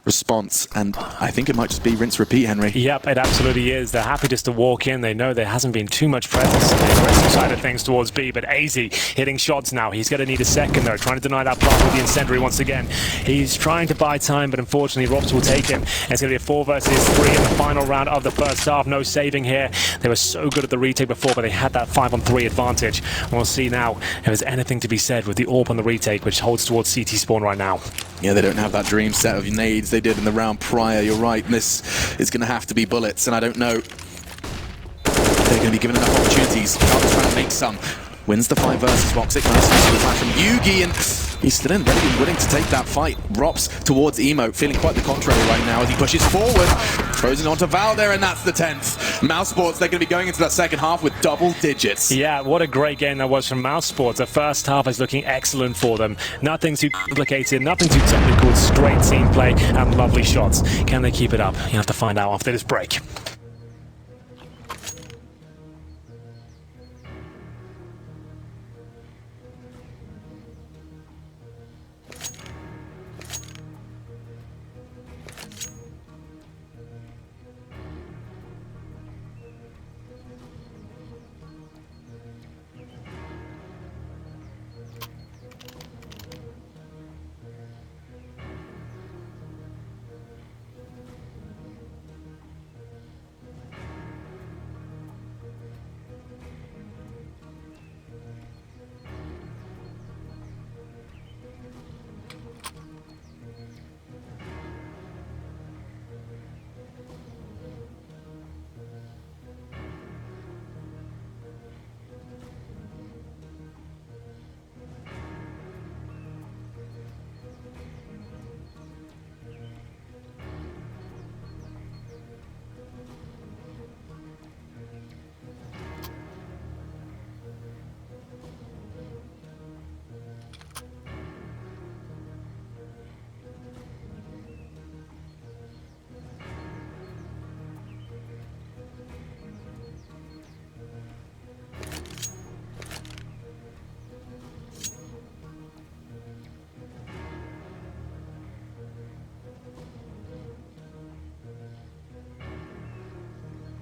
response, and I think it might just be rinse repeat, Henry. Yep, it absolutely is. They're happy just to walk in. They know there hasn't been too much presence on the aggressive side of things towards B, but AZ hitting shots now. He's going to need a second though, trying to deny that plant with the incendiary once again. He's trying to buy time, but unfortunately Robs will take him. And it's going to be a 4 versus 3 in the final round of the first half. No saving here. They were so good at the retake before, but they had that 5-on-3 advantage. We'll see now if there's anything to be said with the AWP on the retake, which holds towards CT spawn right now. Yeah, they don't have that dream set of nades they did in the round prior. You're right, this is going to have to be bullets, and I don't know if they're going to be given enough opportunities. Carter's trying to make some. Wins the fight versus Woxic. Nice to see the flash from Yugi, and he's still in, ready and willing to take that fight. Rops towards Emo, feeling quite the contrary right now as he pushes forward. Frozen onto Valder, and that's the 10th. mousesports, they're going to be going into that second half with double digits. Yeah, what a great game that was from mousesports. The first half is looking excellent for them. Nothing too complicated, nothing too technical. It's great team play and lovely shots. Can they keep it up? You have to find out after this break.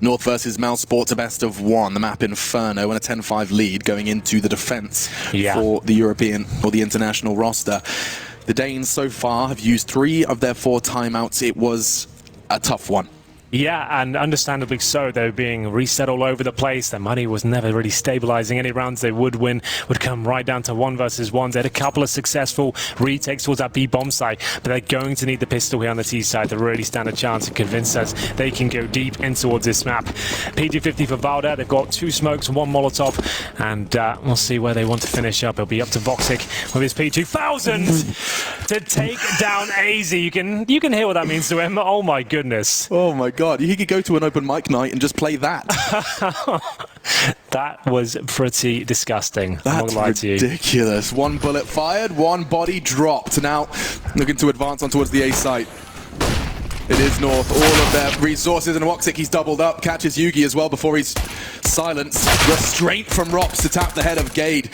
North versus mousesports, a best of one. The map Inferno, and a 10-5 lead going into the defense for the European or the international roster. The Danes so far have used 3 of their 4 timeouts. It was a tough one. Yeah, and understandably so. They were being reset all over the place. Their money was never really stabilizing. Any rounds they would win would come right down to 1 versus 1s. They had a couple of successful retakes towards that B bomb site, but they're going to need the pistol here on the T side to really stand a chance and convince us they can go deep in towards this map. PG50 for Valder. They've got 2 smokes, 1 Molotov, and we'll see where they want to finish up. It'll be up to Voxic with his P2000 to take down AZ. You can hear what that means to him. Oh my goodness. Oh my God, he could go to an open mic night and just play that. That was pretty disgusting. That's ridiculous. 1 bullet fired, 1 body dropped. Now looking to advance on towards the A site. It is North, all of their resources, and Voxic, he's doubled up, catches Yugi as well before he's silenced. Restraint from Rops to tap the head of Gade.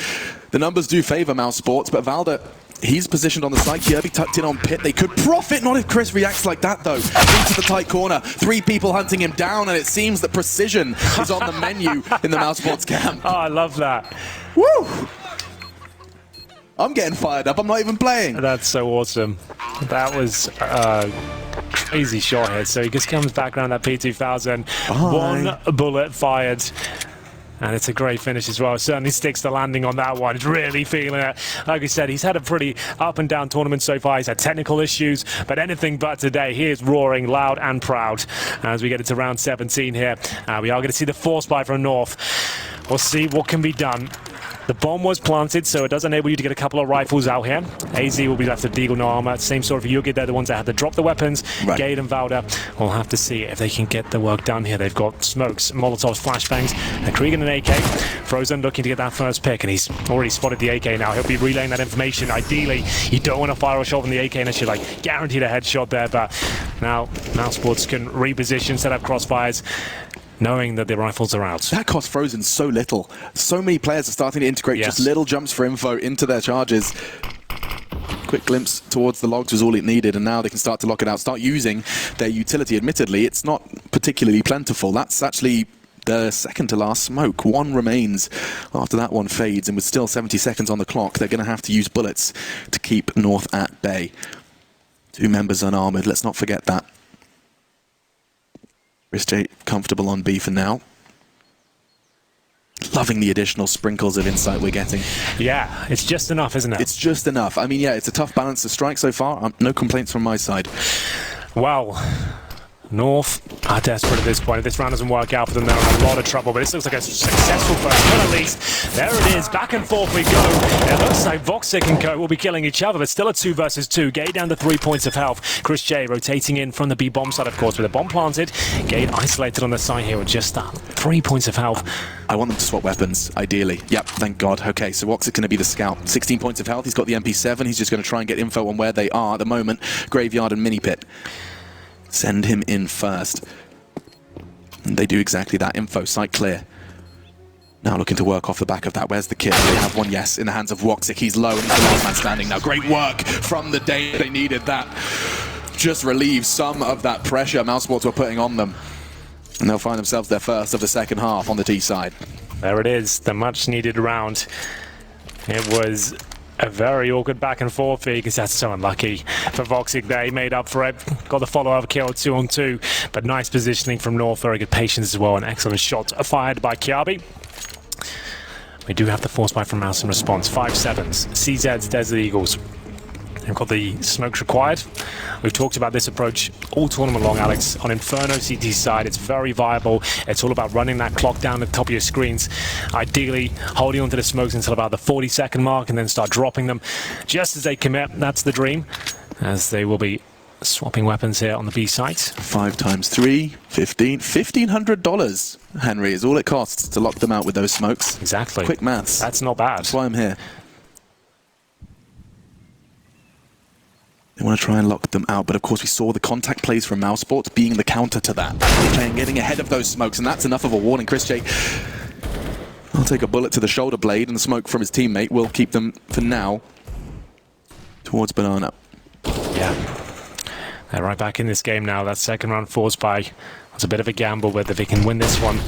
The numbers do favor mousesports, but Valder, he's positioned on the side. Kirby tucked in on Pit. They could profit, not if Chris reacts like that, though. Into the tight corner. 3 people hunting him down, and it seems that precision is on the menu in the mousesports camp. Oh, I love that. Woo! I'm getting fired up. I'm not even playing. That's so awesome. That was a crazy shot here. So he just comes back around that P2000. 1 bullet fired. And it's a great finish as well. Certainly sticks the landing on that one. He's really feeling it. Like I said, he's had a pretty up and down tournament so far. He's had technical issues, but anything but today. He is roaring loud and proud as we get into round 17 here. We are going to see the force buy from North. We'll see what can be done. The bomb was planted, so it does enable you to get a couple of rifles out here. AZ will be left with Deagle, no armor. Same sort of Yugi, they're the ones that had to drop the weapons. Right. Gade and Valder will have to see if they can get the work done here. They've got smokes, Molotovs, flashbangs, a Krieg and an AK. Frozen looking to get that first pick, and he's already spotted the AK now. He'll be relaying that information. Ideally, you don't want to fire a shot from the AK unless you're like guaranteed a headshot there, but now mousesports can reposition, set up crossfires, knowing that the rifles are out. That cost Frozen so little. So many players are starting to integrate just little jumps for info into their charges. Quick glimpse towards the logs was all it needed, and now they can start to lock it out, start using their utility. Admittedly, it's not particularly plentiful. That's actually the second to last smoke. 1 remains after that one fades, and with still 70 seconds on the clock, they're going to have to use bullets to keep North at bay. 2 members unarmored, let's not forget that. J comfortable on B for now. Loving the additional sprinkles of insight we're getting. Yeah, it's just enough, isn't it? It's just enough. I mean, yeah, it's a tough balance to strike so far. No complaints from my side. Well, North are desperate at this point. If this round doesn't work out for them, they're in a lot of trouble. But this looks like a successful first kill at least. There it is. Back and forth we go. It looks like Voxic and Co will be killing each other, but still a 2 versus 2. Gade down to 3 points of health. Chris J rotating in from the B bomb side, of course, with a bomb planted. Gade isolated on the side here with just that 3 points of health. I want them to swap weapons, ideally. Yep, thank God. Okay, so Voxic's going to be the scout. 16 points of health. He's got the MP7. He's just going to try and get info on where they are at the moment. Graveyard and mini pit. Send him in first. And they do exactly that. Info, site clear. Now looking to work off the back of that. Where's the kill? They have one, yes, in the hands of Voxic. He's low and he's the last man standing now. Great work from the day they needed that. Just relieve some of that pressure mousesports were putting on them. And they'll find themselves their first of the second half on the T side. There it is, the much needed round. It was a very awkward back and forth here because that's so unlucky for Voxic there. He made up for it, got the follow-up kill 2-on-2, but nice positioning from North, very good patience as well, an excellent shot fired by Kiabi. We do have the force buy from Mouse in response. 5-7s, CZ's Desert Eagles. They've got the smokes required. We've talked about this approach all tournament long, Alex. On Inferno CT side, it's very viable. It's all about running that clock down at the top of your screens. Ideally, holding onto the smokes until about the 40-second mark and then start dropping them just as they commit. That's the dream, as they will be swapping weapons here on the B site. 5 times 3, 15, $1,500, Henry, is all it costs to lock them out with those smokes. Exactly. Quick maths. That's not bad. That's why I'm here. They want to try and lock them out, but of course we saw the contact plays from mousesports being the counter to that. Playing, getting ahead of those smokes, and that's enough of a warning. Chris J will take a bullet to the shoulder blade, and the smoke from his teammate will keep them, for now, towards Banana. Yeah. They're right back in this game now. That second round force buy was a bit of a gamble, but if they can win this one,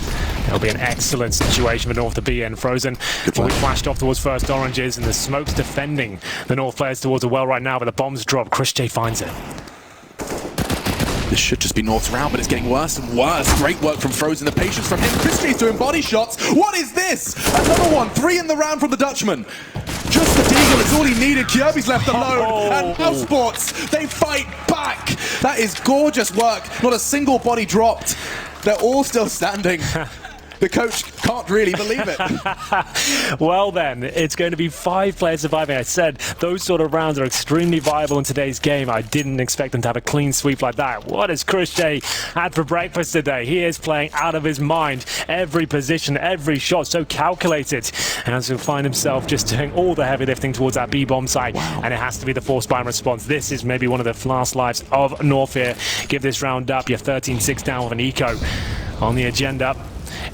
it'll be an excellent situation for North to be in. Frozen, we flashed off towards first oranges, and the smoke's defending the North players towards the well right now, but the bombs drop. Chris J finds it. This should just be North's round, but it's getting worse and worse. Great work from Frozen, the patience from him. Chris J's doing body shots. What is this? Another one. 3 in the round from the Dutchman. Just the deagle is all he needed. Kirby's left alone. And mousesports, they fight back. That is gorgeous work. Not a single body dropped. They're all still standing. The coach can't really believe it. Well then, it's going to be 5 players surviving. I said those sort of rounds are extremely viable in today's game. I didn't expect them to have a clean sweep like that. What has Chris J had for breakfast today? He is playing out of his mind. Every position, every shot, so calculated. And as he'll find himself just doing all the heavy lifting towards that B-bomb site. Wow. And it has to be the force buy response. This is maybe one of the last lives of North here. Give this round up. You're 13-6 down with an eco on the agenda.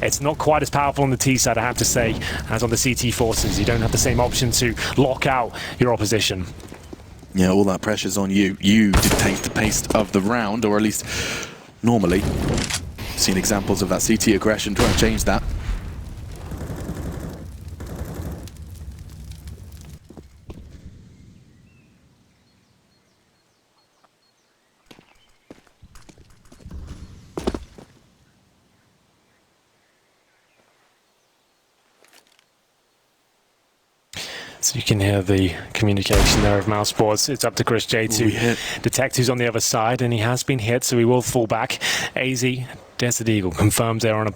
It's not quite as powerful on the T side, I have to say, as on the CT forces. You don't have the same option to lock out your opposition. Yeah, all that pressure's on you. You dictate the pace of the round, or at least normally. Seen examples of that CT aggression, trying to change that. So you can hear the communication there of mousesports. It's up to Chris J to detect who's on the other side, and he has been hit, so he will fall back. AZ, Desert Eagle, confirms they're on a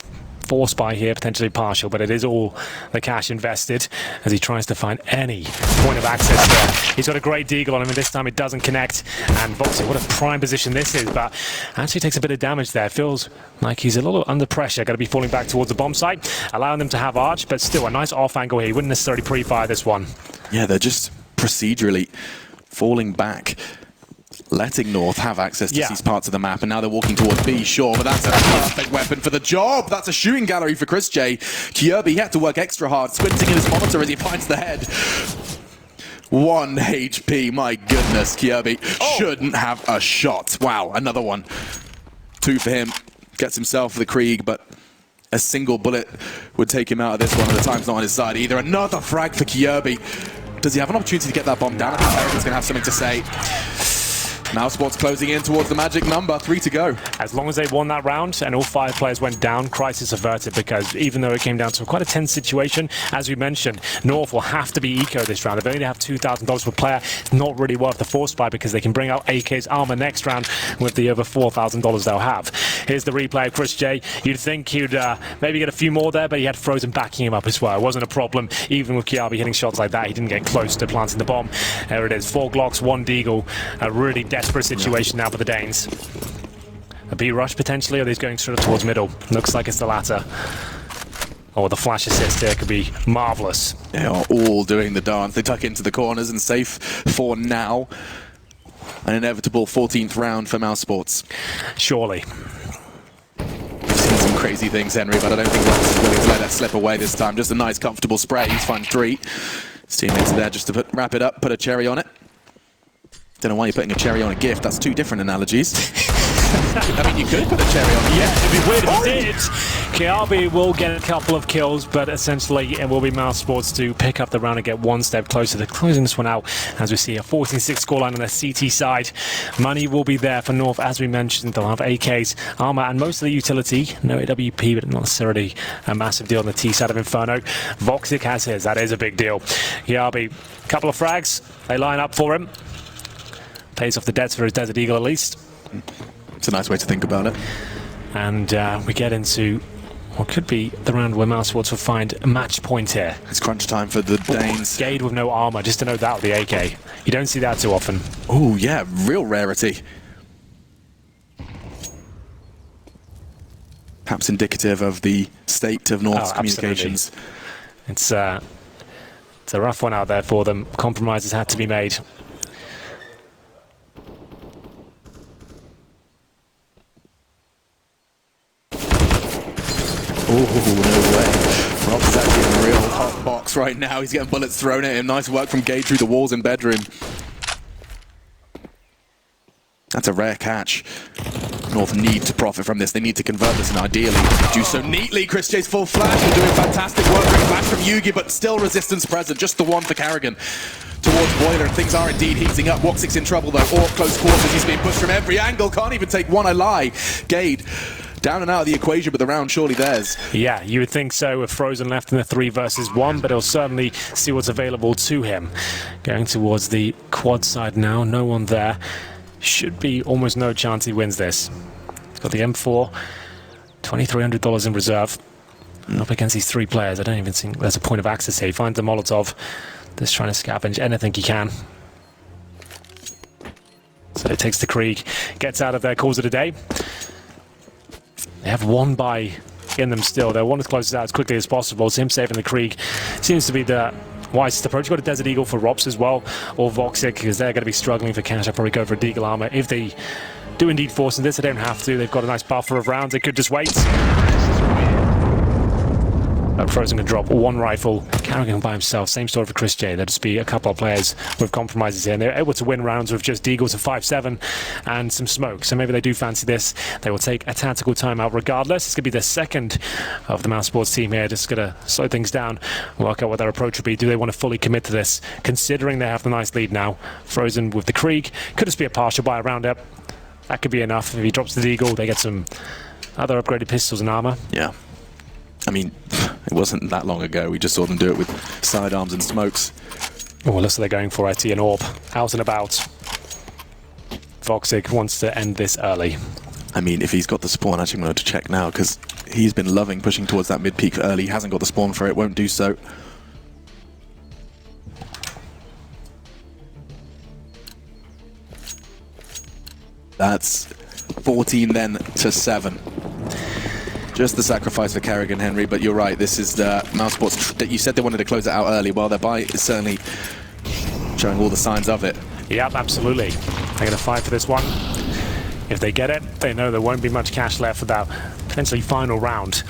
force buy here, potentially partial, but it is all the cash invested as he tries to find any point of access there. He's got a great deagle on him, and this time it doesn't connect. And Voxic, what a prime position this is, but actually takes a bit of damage there. Feels like he's a little under pressure. Going to be falling back towards the bomb site, allowing them to have arch, but still a nice off angle here. He wouldn't necessarily pre-fire this one. Yeah, they're just procedurally falling back, letting North have access to these parts of the map, and now they're walking towards B, sure, but that's a perfect weapon for the job. That's a shooting gallery for Chris J. Kirby had to work extra hard, squinting in his monitor as he finds the head. 1 HP, my goodness, Kirby shouldn't have a shot. Wow, another one. 2 for him, gets himself the Krieg, but a single bullet would take him out of this one, and the time's not on his side either. Another frag for Kirby. Does he have an opportunity to get that bomb down? I think Eric's going to have something to say. mousesports closing in towards the magic number. 3 to go. As long as they won that round and all 5 players went down, crisis averted, because even though it came down to quite a tense situation, as we mentioned, North will have to be eco this round. They only have $2,000 per player. It's not really worth the force buy because they can bring out AK's armor next round with the over $4,000 they'll have. Here's the replay of Chris J. You'd think he'd maybe get a few more there, but he had Frozen backing him up as well. It wasn't a problem. Even with Kiabi hitting shots like that, he didn't get close to planting the bomb. There it is. 4 Glocks, 1 Deagle. A really desperate situation now for the Danes. A B rush potentially, or are they going straight towards middle? Looks like it's the latter. Oh, the flash assist here could be marvellous. They are all doing the dance. They tuck into the corners and safe for now. An inevitable 14th round for mousesports. Surely. We've seen some crazy things, Henry, but I don't think Ross is willing to let that slip away this time. Just a nice, comfortable spray. He's fined 3. His teammates are there just to wrap it up, put a cherry on it. Don't know why you're putting a cherry on a gift. That's 2 different analogies. I mean, you could put a cherry on a gift. Yeah, it'd be weird if it did. Kiabi will get a couple of kills, but essentially it will be mousesports to pick up the round and get 1 step closer to closing this one out, as we see a 14-6 scoreline on the CT side. Money will be there for North, as we mentioned. They'll have AKs, armor, and most of the utility. No AWP, but not necessarily a massive deal on the T side of Inferno. Voxic has his. That is a big deal. Kiabi, couple of frags. They line up for him. Pays off the debts for his Desert Eagle at least. It's a nice way to think about it. And we get into what could be the round where mousesports will find a match point here. It's crunch time for the Danes. Gade with no armor, just to note that with the AK. You don't see that too often. Oh, yeah, real rarity. Perhaps indicative of the state of North's communications. It's a rough one out there for them. Compromises had to be made. Oh, no way. Rob's is actually in a real hot box right now. He's getting bullets thrown at him. Nice work from Gade through the walls in bedroom. That's a rare catch. North need to profit from this. They need to convert this and ideally do so neatly. Chris J's full flash and doing fantastic work. Great flash from Yugi, but still resistance present. Just the one for Carrigan towards Boiler. And things are indeed heating up. Woxic's in trouble though. Or close quarters. He's being pushed from every angle. Can't even take one, I lie. Gade down and out of the equation, but the round surely theirs. Yeah, you would think so with Frozen left in the 3 versus 1, but he'll certainly see what's available to him. Going towards the quad side now, no one there. Should be almost no chance he wins this. He's got the M4, $2,300 in reserve. Up against these 3 players, I don't even think there's a point of access here. He finds the Molotov, just trying to scavenge anything he can. So it takes the Krieg, gets out of there, calls it a day. They have 1 buy in them still. They want to close it out as quickly as possible. So him saving the Krieg seems to be the wisest approach. You've got a Desert Eagle for Rops as well, or Voxic, because they're going to be struggling for cash. I'll probably go for a Deagle armor. If they do indeed force in this, they don't have to. They've got a nice buffer of rounds. They could just wait. Frozen can drop 1 rifle. Carrigan by himself. Same story for Chris J. There'll just be a couple of players with compromises here. And they're able to win rounds with just Deagles of 5-7 and some smoke. So maybe they do fancy this. They will take a tactical timeout regardless. It's going to be the second of the mousesports team here. Just going to slow things down, work out what their approach would be. Do they want to fully commit to this, considering they have the nice lead now? Frozen with the Krieg. Could just be a partial buy around it. That could be enough. If he drops the Deagle, they get some other upgraded pistols and armor. Yeah. I mean, it wasn't that long ago. We just saw them do it with sidearms and smokes. Oh, well, looks like they're going for IT and AWP. Out and about. Voxic wants to end this early. I mean, if he's got the spawn, actually I'm going to check now, because he's been loving pushing towards that mid-peak early. He hasn't got the spawn for it, won't do so. That's 14 then to 7. Just the sacrifice for Carrigan, Henry, but you're right, this is the mousesports. You said they wanted to close it out early. Well, their buy is certainly showing all the signs of it. Yep, absolutely. They're going to fight for this one. If they get it, they know there won't be much cash left for that potentially final round.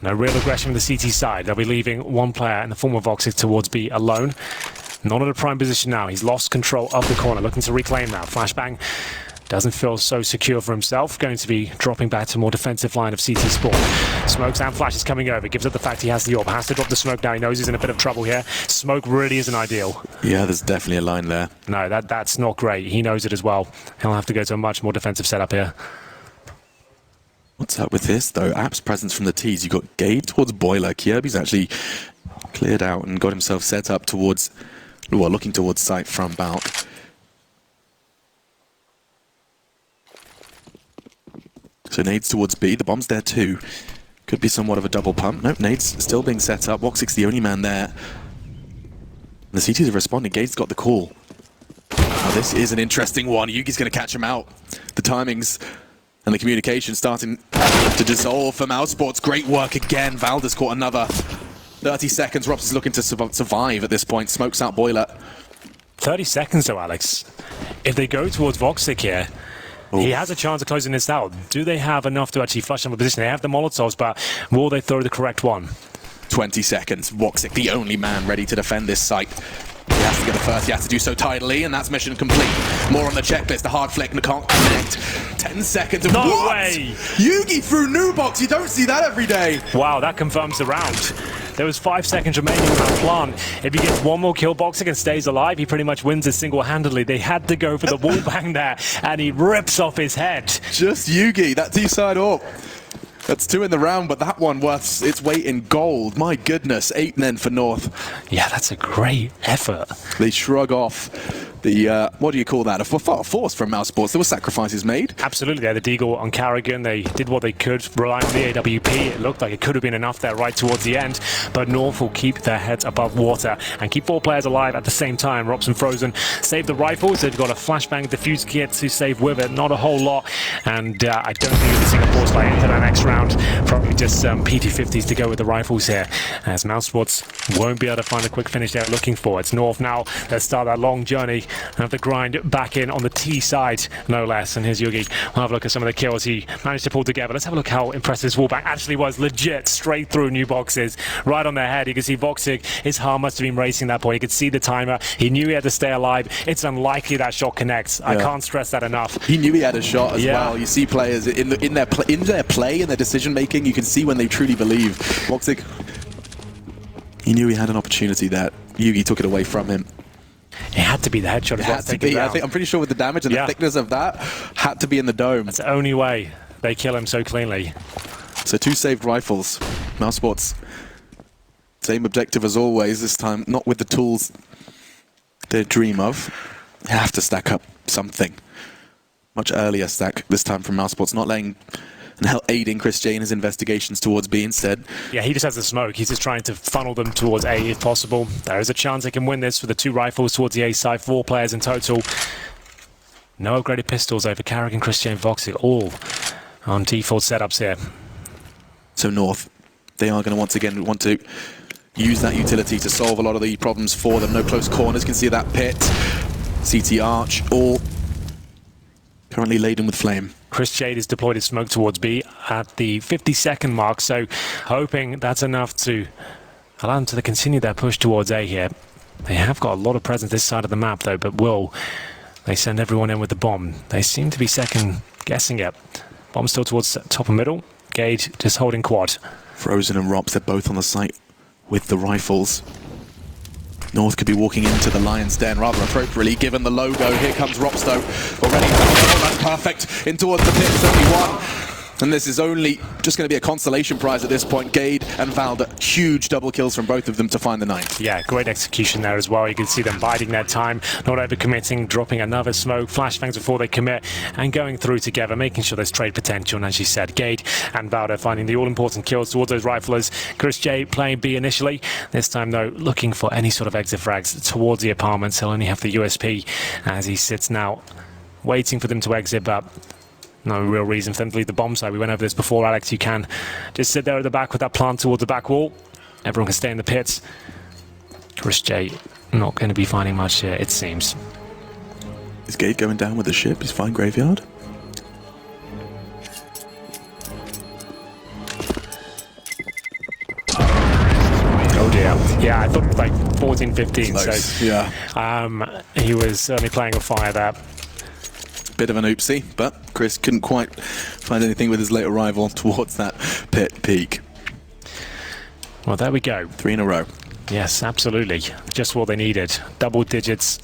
No real aggression from the CT side. They'll be leaving 1 player in the form of Voxic towards B alone. Not in a prime position now. He's lost control of the corner, looking to reclaim now. Flashbang. Doesn't feel so secure for himself. Going to be dropping back to more defensive line of CT Sport. Smokes and flashes coming over. Gives up the fact he has the orb. Has to drop the smoke now. He knows he's in a bit of trouble here. Smoke really isn't ideal. Yeah, there's definitely a line there. No, that's not great. He knows it as well. He'll have to go to a much more defensive setup here. What's up with this, though? App's presence from the T's. You got Gade towards Boiler. Kirby's actually cleared out and got himself set up towards, well, looking towards site from Bout. So nades towards B. The bomb's there too. Could be somewhat of a double pump. Nope, nades still being set up. Woxic's the only man there. The CTs are responding. Gade's got the call. Now this is an interesting one. Yugi's going to catch him out. The timings and the communication starting to dissolve for mousesports. Great work again. Valder's caught another. 30 seconds. Robs is looking to survive at this point. Smokes out Boiler. 30 seconds though, Alex. If they go towards Voxic here, he has a chance of closing this out. Do they have enough to actually flush him a position? They have the Molotovs, but will they throw the correct one? 20 seconds. Woxic, the only man ready to defend this site. He has to get the first. He has to do so tidily, and that's mission complete. More on the checklist. The hard flick and can't connect. 10 seconds. Of No what? way! Yugi through new box. You don't see that every day. Wow, that confirms the round. There was 5 seconds remaining in that plant. If he gets one more kill, Voxic and stays alive, he pretty much wins it single-handedly. They had to go for the wall bang there, and he rips off his head. Just Yugi. That T-side up. That's 2 in the round, but that one worth its weight in gold. My goodness, 8 then for North. Yeah, that's a great effort. They shrug off the, what do you call that? A force from mousesports. There were sacrifices made. Absolutely, they had the Deagle on Carrigan. They did what they could, relying on the AWP. It looked like it could have been enough there right towards the end, but North will keep their heads above water and keep 4 players alive at the same time. Robson Frozen save the rifles. They've got a flashbang defuse kit to save with it. Not a whole lot, and I don't think we'll be seeing a force fight into that next round. Probably just some PT-50s to go with the rifles here, as mousesports won't be able to find a quick finish they're looking for. It's North now. Let's start that long journey and have the grind back in on the T side, no less. And here's Yugi. We'll have a look at some of the kills he managed to pull together. Let's have a look how impressive this wallbang actually was. Legit, straight through new boxes, right on their head. You can see Voxic, his heart must have been racing that point. You could see the timer. He knew he had to stay alive. It's unlikely that shot connects. Yeah. I can't stress that enough. He knew he had a shot as well. You see players in their play, in their decision making. You can see when they truly believe. Voxic, he knew he had an opportunity that Yugi took it away from him. It had to be the headshot. It had to be. I'm pretty sure with the damage and the thickness of that, had to be in the dome. That's the only way they kill him so cleanly. So 2 saved rifles. Mousesports, same objective as always. This time, not with the tools they dream of. They have to stack up something. Much earlier stack this time from Mousesports, not letting and aiding Chris J in his investigations towards B instead. Yeah, he just has the smoke. He's just trying to funnel them towards A if possible. There is a chance they can win this for the 2 rifles towards the A side. 4 players in total. No upgraded pistols over Carrigan, Chris J and Voxic, all on default setups here. So North, they are going to once again want to use that utility to solve a lot of the problems for them. No close corners, can see that pit. CT Arch, all currently laden with flame. Chris Jade has deployed his smoke towards B at the 50-second mark, so hoping that's enough to allow them to continue their push towards A here. They have got a lot of presence this side of the map though, but will they send everyone in with the bomb? They seem to be second guessing it. Bomb still towards top and middle. Gade just holding quad. Frozen and Rops, they're both on the site with the rifles. North could be walking into the Lion's Den rather appropriately, given the logo. Here comes Ropsto already. Oh, that's perfect. In towards the pit, it's only 1. And this is only just going to be a consolation prize at this point. Gade and Valder, huge double kills from both of them to find the 9th. Yeah, great execution there as well. You can see them biding their time, not overcommitting, dropping another smoke, flashbangs before they commit, and going through together, making sure there's trade potential. And as you said, Gade and Valder finding the all-important kills towards those riflers. Chris J playing B initially. This time, though, looking for any sort of exit frags towards the apartments. He'll only have the USP as he sits now, waiting for them to exit, but no real reason for them to leave the bomb side. We went over this before, Alex. You can just sit there at the back with that plant towards the back wall. Everyone can stay in the pits. Chris J not going to be finding much here, it seems. Is Gade going down with the ship? He's fine graveyard. Oh dear. Yeah, I thought it was like 14-15. Close. So yeah. he was certainly playing with fire there. Bit of an oopsie, but Chris couldn't quite find anything with his late arrival towards that pit peak. Well, there we go. 3 in a row. Yes, absolutely. Just what they needed. Double digits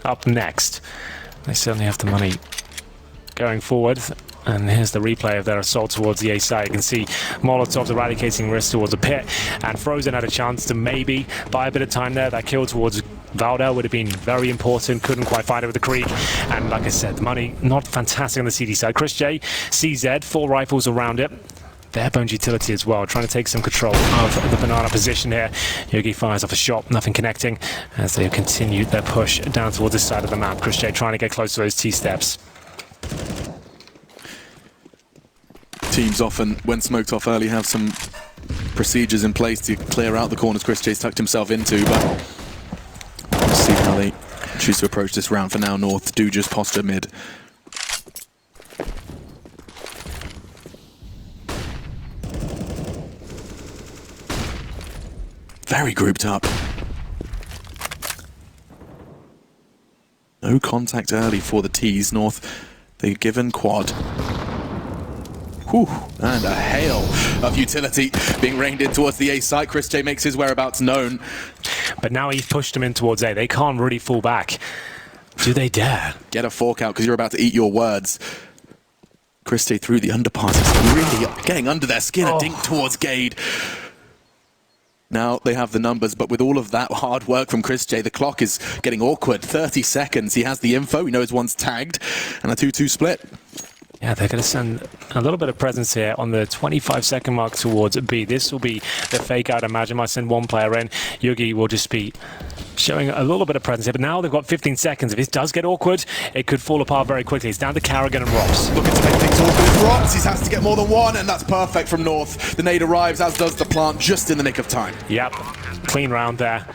up next. They certainly have the money going forward. And here's the replay of their assault towards the A side. You can see Molotov's eradicating risk towards the pit, and Frozen had a chance to maybe buy a bit of time there. That kill towards Valdel would have been very important. Couldn't quite find it with the Krieg. And like I said, the money not fantastic on the CD side. Chris J, CZ, 4 rifles around it. Bare bones utility as well, trying to take some control of the banana position here. Yogi fires off a shot, nothing connecting as they continue their push down towards this side of the map. Chris J trying to get close to those T-steps. Teams often, when smoked off early, have some procedures in place to clear out the corners Chris J's tucked himself into, but we'll see how they choose to approach this round. For now, North do just posture mid. Very grouped up. No contact early for the T's. North, they've given quad. Whew, and a hail of utility being rained in towards the A site. Chris J makes his whereabouts known. But now he's pushed them in towards A. They can't really fall back. Do they dare? Get a fork out, because you're about to eat your words. Chris J through the underpass is really getting under their skin. A dink towards Gade. Now they have the numbers, but with all of that hard work from Chris J, the clock is getting awkward. 30 seconds. He has the info. He knows one's tagged. And a 2-2 split. Yeah, they're going to send a little bit of presence here on the 25-second mark towards B. This will be the fake out. Imagine might send one player in. Yugi will just be showing a little bit of presence here. But now they've got 15 seconds. If this does get awkward, it could fall apart very quickly. It's down to Carrigan and Rops. Looking to make things awkward with Rops. He has to get more than one, and that's perfect from North. The nade arrives, as does the plant, just in the nick of time. Yep, clean round there.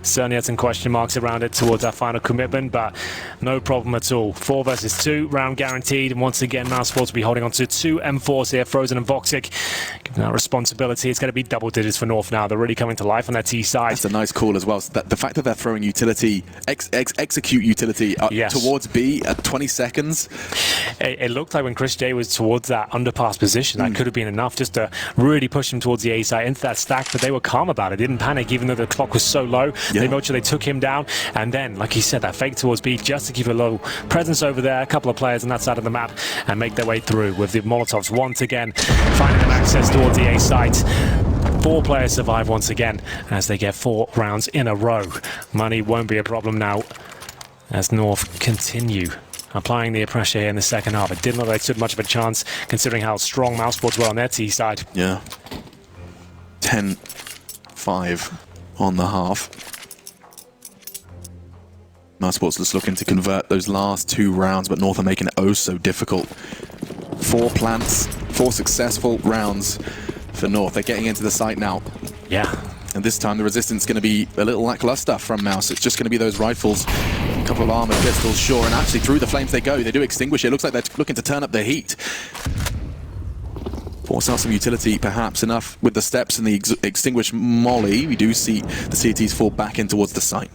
Certainly had some question marks around it towards our final commitment, but no problem at all. 4 versus 2, round guaranteed. And once again, mousesports will be holding on to 2 M4s here, Frozen and Voxic. Given that responsibility, it's going to be double digits for North now. They're really coming to life on their T side. That's a nice call as well. So that the fact that they're throwing utility, execute utility towards B at 20 seconds. It looked like when Chris J was towards that underpass position, that could have been enough just to really push him towards the A side into that stack, but they were calm about it. Didn't panic, even though the clock was so low. They made sure they took him down, and then, like you said, that fake towards B just to keep a low presence over there. A couple of players on that side of the map and make their way through with the Molotovs once again finding them access towards the A site. 4 players survive once again as they get 4 rounds in a row. Money won't be a problem now as North continue applying the pressure here in the second half. It didn't look like they stood much of a chance considering how strong mousesports were on their T side. Yeah. 10-5 on the half. mousesports just looking to convert those last 2 rounds, but North are making it oh so difficult. 4 plants, 4 successful rounds for North. They're getting into the site now. Yeah. And this time the resistance is going to be a little lackluster from Mouse. It's just going to be those rifles, a couple of armored pistols, sure, and actually through the flames they go. They do extinguish it. It looks like they're looking to turn up the heat. Force out some utility, perhaps enough with the steps and the extinguished molly. We do see the CTs fall back in towards the site.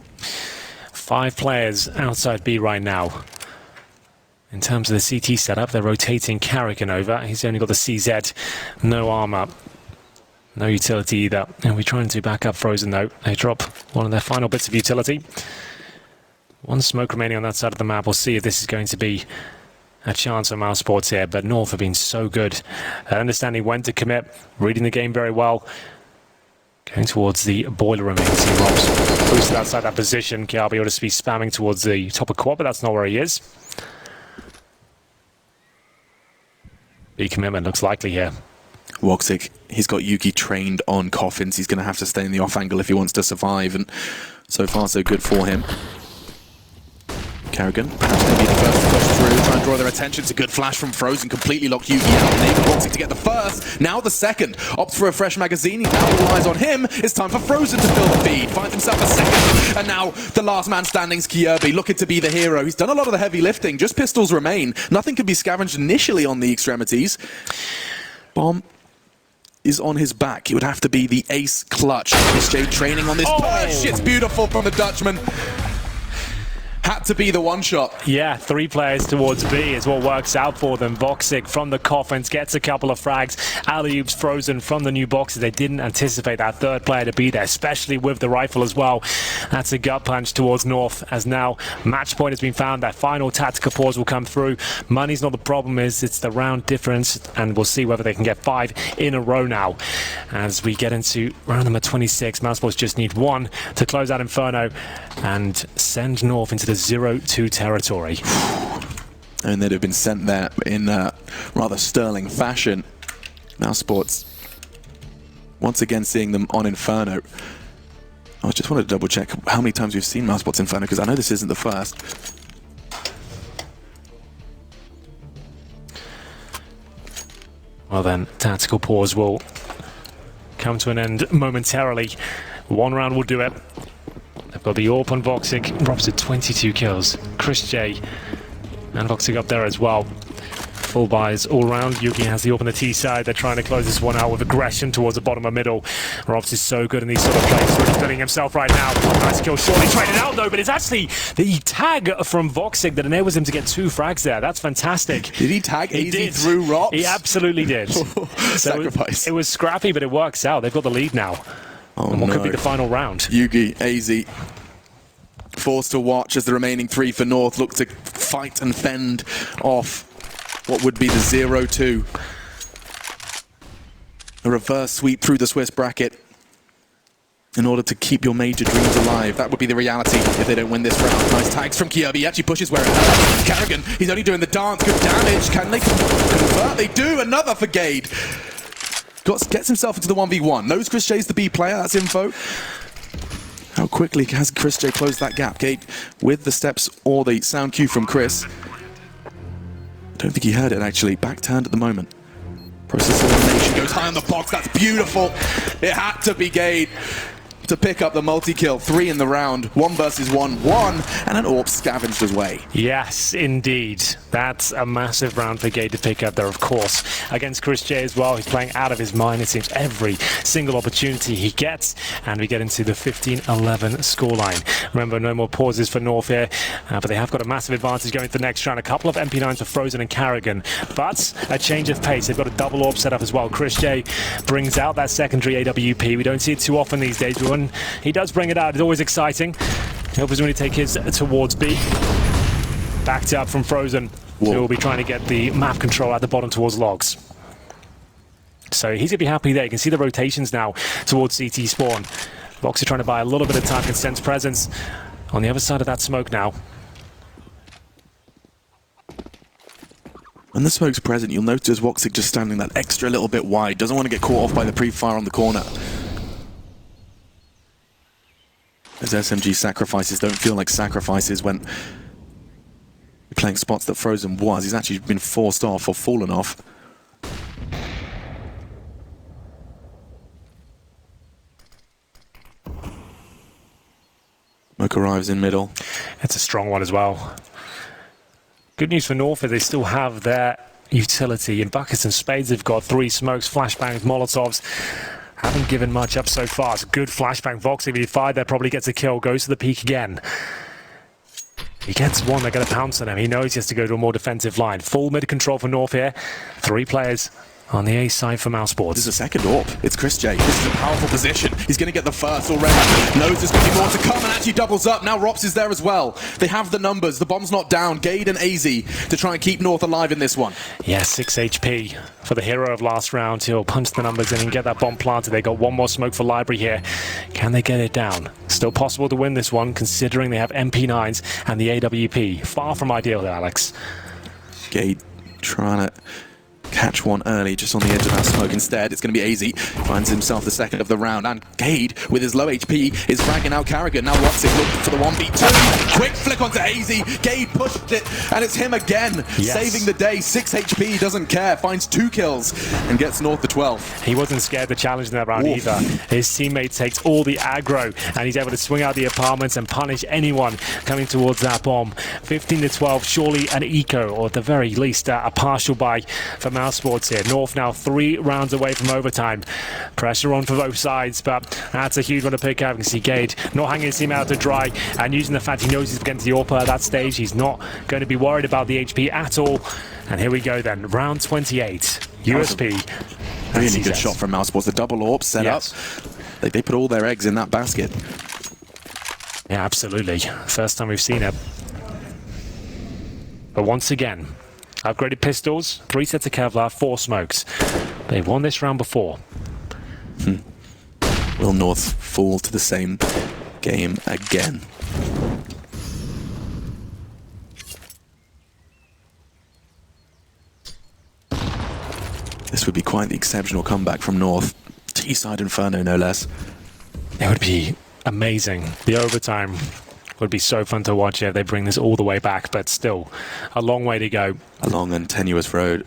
5 players outside B right now. In terms of the CT setup, they're rotating Carrigan over. He's only got the CZ, no armor, no utility either. And we're trying to back up Frozen though. They drop one of their final bits of utility. 1 smoke remaining on that side of the map. We'll see if this is going to be a chance for mousesports here, but North have been so good at understanding when to commit, reading the game very well. Going towards the boiler room. You can see Rob's boosted outside that position. Kiabi will just be spamming towards the top of quad, but that's not where he is. B commitment looks likely here. Woxic, he's got Yuki trained on coffins. He's going to have to stay in the off angle if he wants to survive, and so far so good for him. Carrigan, perhaps going to be the first to push through, try and draw their attention. It's a good flash from Frozen, completely locked Yugi out. Enable Woxic to get the first, now the second. Opts for a fresh magazine, now all eyes on him. It's time for Frozen to fill the feed, finds himself a second. And now the last man standing's Kierby, looking to be the hero. He's done a lot of the heavy lifting, just pistols remain. Nothing can be scavenged initially on the extremities. Bomb is on his back. It would have to be the ace clutch. Chris J training on this push. It's beautiful from the Dutchman. Had to be the one shot. Yeah, 3 players towards B is what works out for them. Voxic from the coffins gets a couple of frags. Alley-oops Frozen from the new boxes. They didn't anticipate that third player to be there, especially with the rifle as well. That's a gut punch towards North, as now match point has been found. That final tactical pause will come through. Money's not the problem, it's the round difference, and we'll see whether they can get 5 in a row now. As we get into round number 26, mousesports just need 1 to close out Inferno and send North into the 0-2 territory. And they'd have been sent there in rather sterling fashion. mousesports, once again seeing them on Inferno. I just wanted to double check how many times we've seen mousesports Inferno, because I know this isn't the first. Well then, tactical pause will come to an end momentarily. 1 round will do it. They've got the AWP on Voxic, drops at 22 kills. Chris J and Voxic up there as well. Full buys all round. Yuki has the AWP on the T side. They're trying to close this one out with aggression towards the bottom of middle. Robs is so good in these sort of plays. Really filling himself right now. Nice kill, shortly traded out though, but it's actually the tag from Voxic that enables him to get 2 frags there. That's fantastic. Did he tag He easy did. through Robs? He absolutely did. Sacrifice. It was scrappy, but it works out. They've got the lead now. Oh, and what no. could be the final round? Yugi, AZ, forced to watch as the remaining 3 for North look to fight and fend off what would be the 0-2. A reverse sweep through the Swiss bracket in order to keep your major dreams alive. That would be the reality if they don't win this round. Nice tags from Kiev. He actually pushes where it hurts. Carrigan, he's only doing the dance. Good damage. Can they convert? They do. Another for Gade. Gets himself into the 1v1. Knows Chris J's the B player. That's info. How quickly has Chris J closed that gap? Gade with the steps or the sound cue from Chris. I don't think he heard it actually. Back turned at the moment. Process elimination goes high on the box. That's beautiful. It had to be Gade to pick up the multi-kill. 3 in the round. 1 versus 1. And an AWP scavenged his way. Yes, indeed. That's a massive round for Gade to pick up there, of course. Against Chris J as well. He's playing out of his mind, it seems, every single opportunity he gets. And we get into the 15-11 scoreline. Remember, no more pauses for North here. But they have got a massive advantage going to the next round. A couple of MP9s for Frozen and Carrigan. But a change of pace. They've got a double AWP set up as well. Chris J brings out that secondary AWP. We don't see it too often these days, but when he does bring it out, it's always exciting. He'll presumably take his towards B. Backed up from Frozen, who will be trying to get the map control at the bottom towards Logs. So he's going to be happy there. You can see the rotations now towards CT spawn. Vox are trying to buy a little bit of time, can sense presence on the other side of that smoke now. When the smoke's present, you'll notice Voxic just standing that extra little bit wide. Doesn't want to get caught off by the pre-fire on the corner. As SMG sacrifices don't feel like sacrifices when you're playing spots that Frozen was. He's actually been forced off or fallen off. Smoke arrives in middle. It's a strong one as well. Good news for North is they still have their utility. In buckets and spades, they've got 3 smokes, flashbangs, molotovs. Haven't given much up so far. It's a good flashbang. Vox, if he fired there, probably gets a kill. Goes to the peak again. He gets one, they're going to pounce on him. He knows he has to go to a more defensive line. Full mid control for North here. 3 players on the A side for mousesports. This is a second AWP. It's Chris J. This is a powerful position. He's going to get the first already. Knows there's going to be more to come and actually doubles up. Now Rops is there as well. They have the numbers. The bomb's not down. Gade and AZ to try and keep North alive in this one. Yeah, 6 HP for the hero of last round. He'll punch the numbers in and get that bomb planted. They got 1 more smoke for Library here. Can they get it down? Still possible to win this one, considering they have MP9s and the AWP. Far from ideal there, Alex. Gade trying to catch one early, just on the edge of that smoke. Instead, it's going to be AZ. Finds himself the second of the round. And Gade, with his low HP, is fragging out Carrigan. Now Voxic looking for the 1v2. Quick flick onto AZ. Gade pushed it, and it's him again. Yes. Saving the day. 6 HP, doesn't care. Finds 2 kills and gets North the 12. He wasn't scared to challenge in that round either. His teammate takes all the aggro, and he's able to swing out the apartments and punish anyone coming towards that bomb. 15-12, surely an eco, or at the very least a partial buy for mousesports here. North now 3 rounds away from overtime. Pressure on for both sides, but that's a huge one to pick up. You can see Gade not hanging his team out to dry, and using the fact he knows he's against the AWP at that stage, he's not going to be worried about the HP at all. And here we go then, round 28. USP. Really good shot from mousesports. The double AWP set up. They put all their eggs in that basket. Yeah, absolutely. First time we've seen it. But once again, upgraded pistols, 3 sets of Kevlar, 4 smokes. They've won this round before. Will North fall to the same game again? This would be quite the exceptional comeback from North. T-side Inferno, no less. It would be amazing. The overtime would be so fun to watch if they bring this all the way back, but still, a long way to go. A long and tenuous road.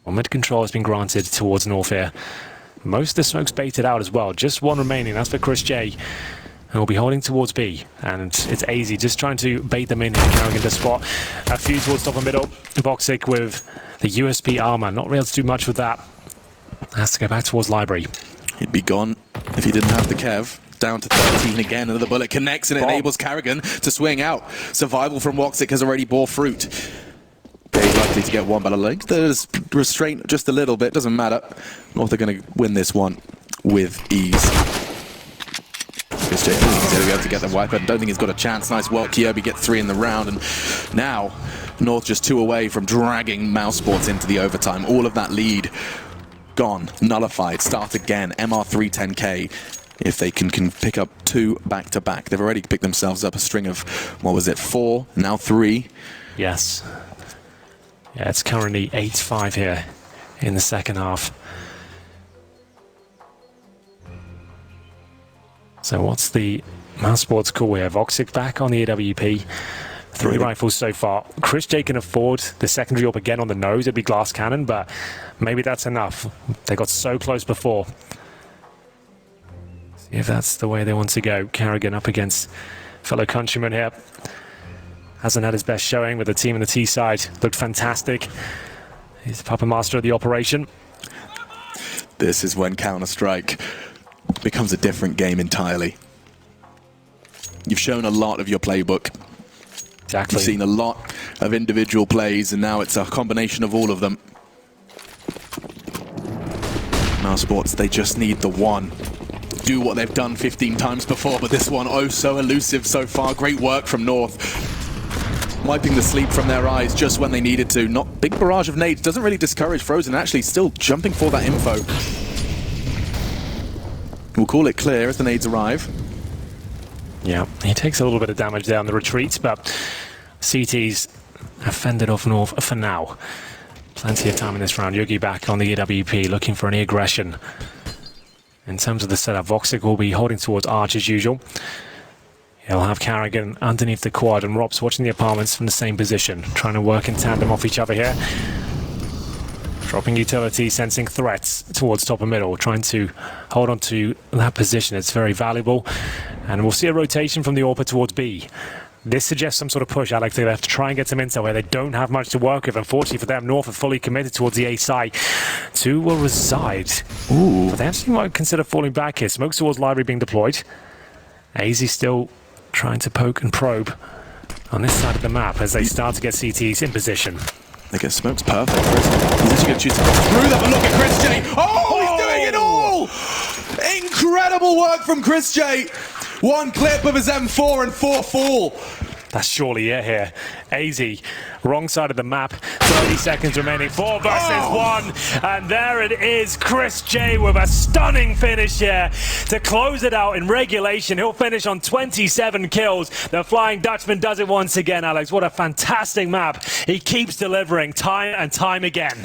Well, mid-control has been granted towards North here. Most of the smoke's baited out as well. Just one remaining, that's for Chris J. And we'll be holding towards B. And it's easy, just trying to bait them in here, carrying the spot. A few towards top and middle. Voxic with the USP armor. Not really able to do much with that. Has to go back towards Library. He'd be gone if he didn't have the Kev. Down to 13 again. Another bullet connects and it enables Carrigan to swing out. Survival from Voxic has already bore fruit. They're likely to get one, but I think there's restraint just a little bit. Doesn't matter. North are going to win this one with ease. Chris J, I don't think he's going to be able to get the wipe. I don't think he's got a chance. Nice work. Kyobi gets 3 in the round. And now North just 2 away from dragging mousesports into the overtime. All of that lead gone, nullified. Start again. MR3 10K. If they can pick up 2 back-to-back. They've already picked themselves up a string of, what was it, 4, now 3. Yes. Yeah, it's currently 8-5 here in the second half. So what's the mousesports call here? Voxic back on the AWP. 3 rifles so far. Chris J can afford the secondary up again on the nose. It'd be glass cannon, but maybe that's enough. They got so close before. See if that's the way they want to go. Carrigan up against fellow countryman here. Hasn't had his best showing with the team on the T side. Looked fantastic. He's the puppet master of the operation. This is when Counter-Strike becomes a different game entirely. You've shown a lot of your playbook. Exactly. You've seen a lot of individual plays, and now it's a combination of all of them. mousesports, they just need the one. Do what they've done 15 times before, but this one, oh so elusive so far. Great work from North. Wiping the sleep from their eyes just when they needed to. Not big barrage of nades, doesn't really discourage Frozen, actually still jumping for that info. We'll call it clear as the nades arrive. Yeah, he takes a little bit of damage there on the retreat, but CTs have fended off North for now. Plenty of time in this round. Yogi back on the AWP, looking for any aggression. In terms of the setup, Voxic will be holding towards Arch as usual. He'll have Carrigan underneath the quad, and Rob's watching the apartments from the same position, trying to work in tandem off each other here. Dropping utility, sensing threats towards top and middle, trying to hold on to that position. It's very valuable. And we'll see a rotation from the AWP towards B. This suggests some sort of push, Alex. They have to try and get some intel where they don't have much to work with. Unfortunately for them, North are fully committed towards the A side. 2 will reside. Ooh. But they actually might consider falling back here. Smokes towards Library being deployed. AZ still trying to poke and probe on this side of the map as they start to get CTs in position. They get smokes perfect. He's actually going to choose to go through them, but look at Chris J. Oh, he's doing it all! Incredible work from Chris J. 1 clip of his M4 and 4 fall. That's surely it here. AZ, wrong side of the map. 30 seconds remaining. 4 versus 1. And there it is. Chris J with a stunning finish here to close it out in regulation. He'll finish on 27 kills. The Flying Dutchman does it once again, Alex. What a fantastic map. He keeps delivering time and time again.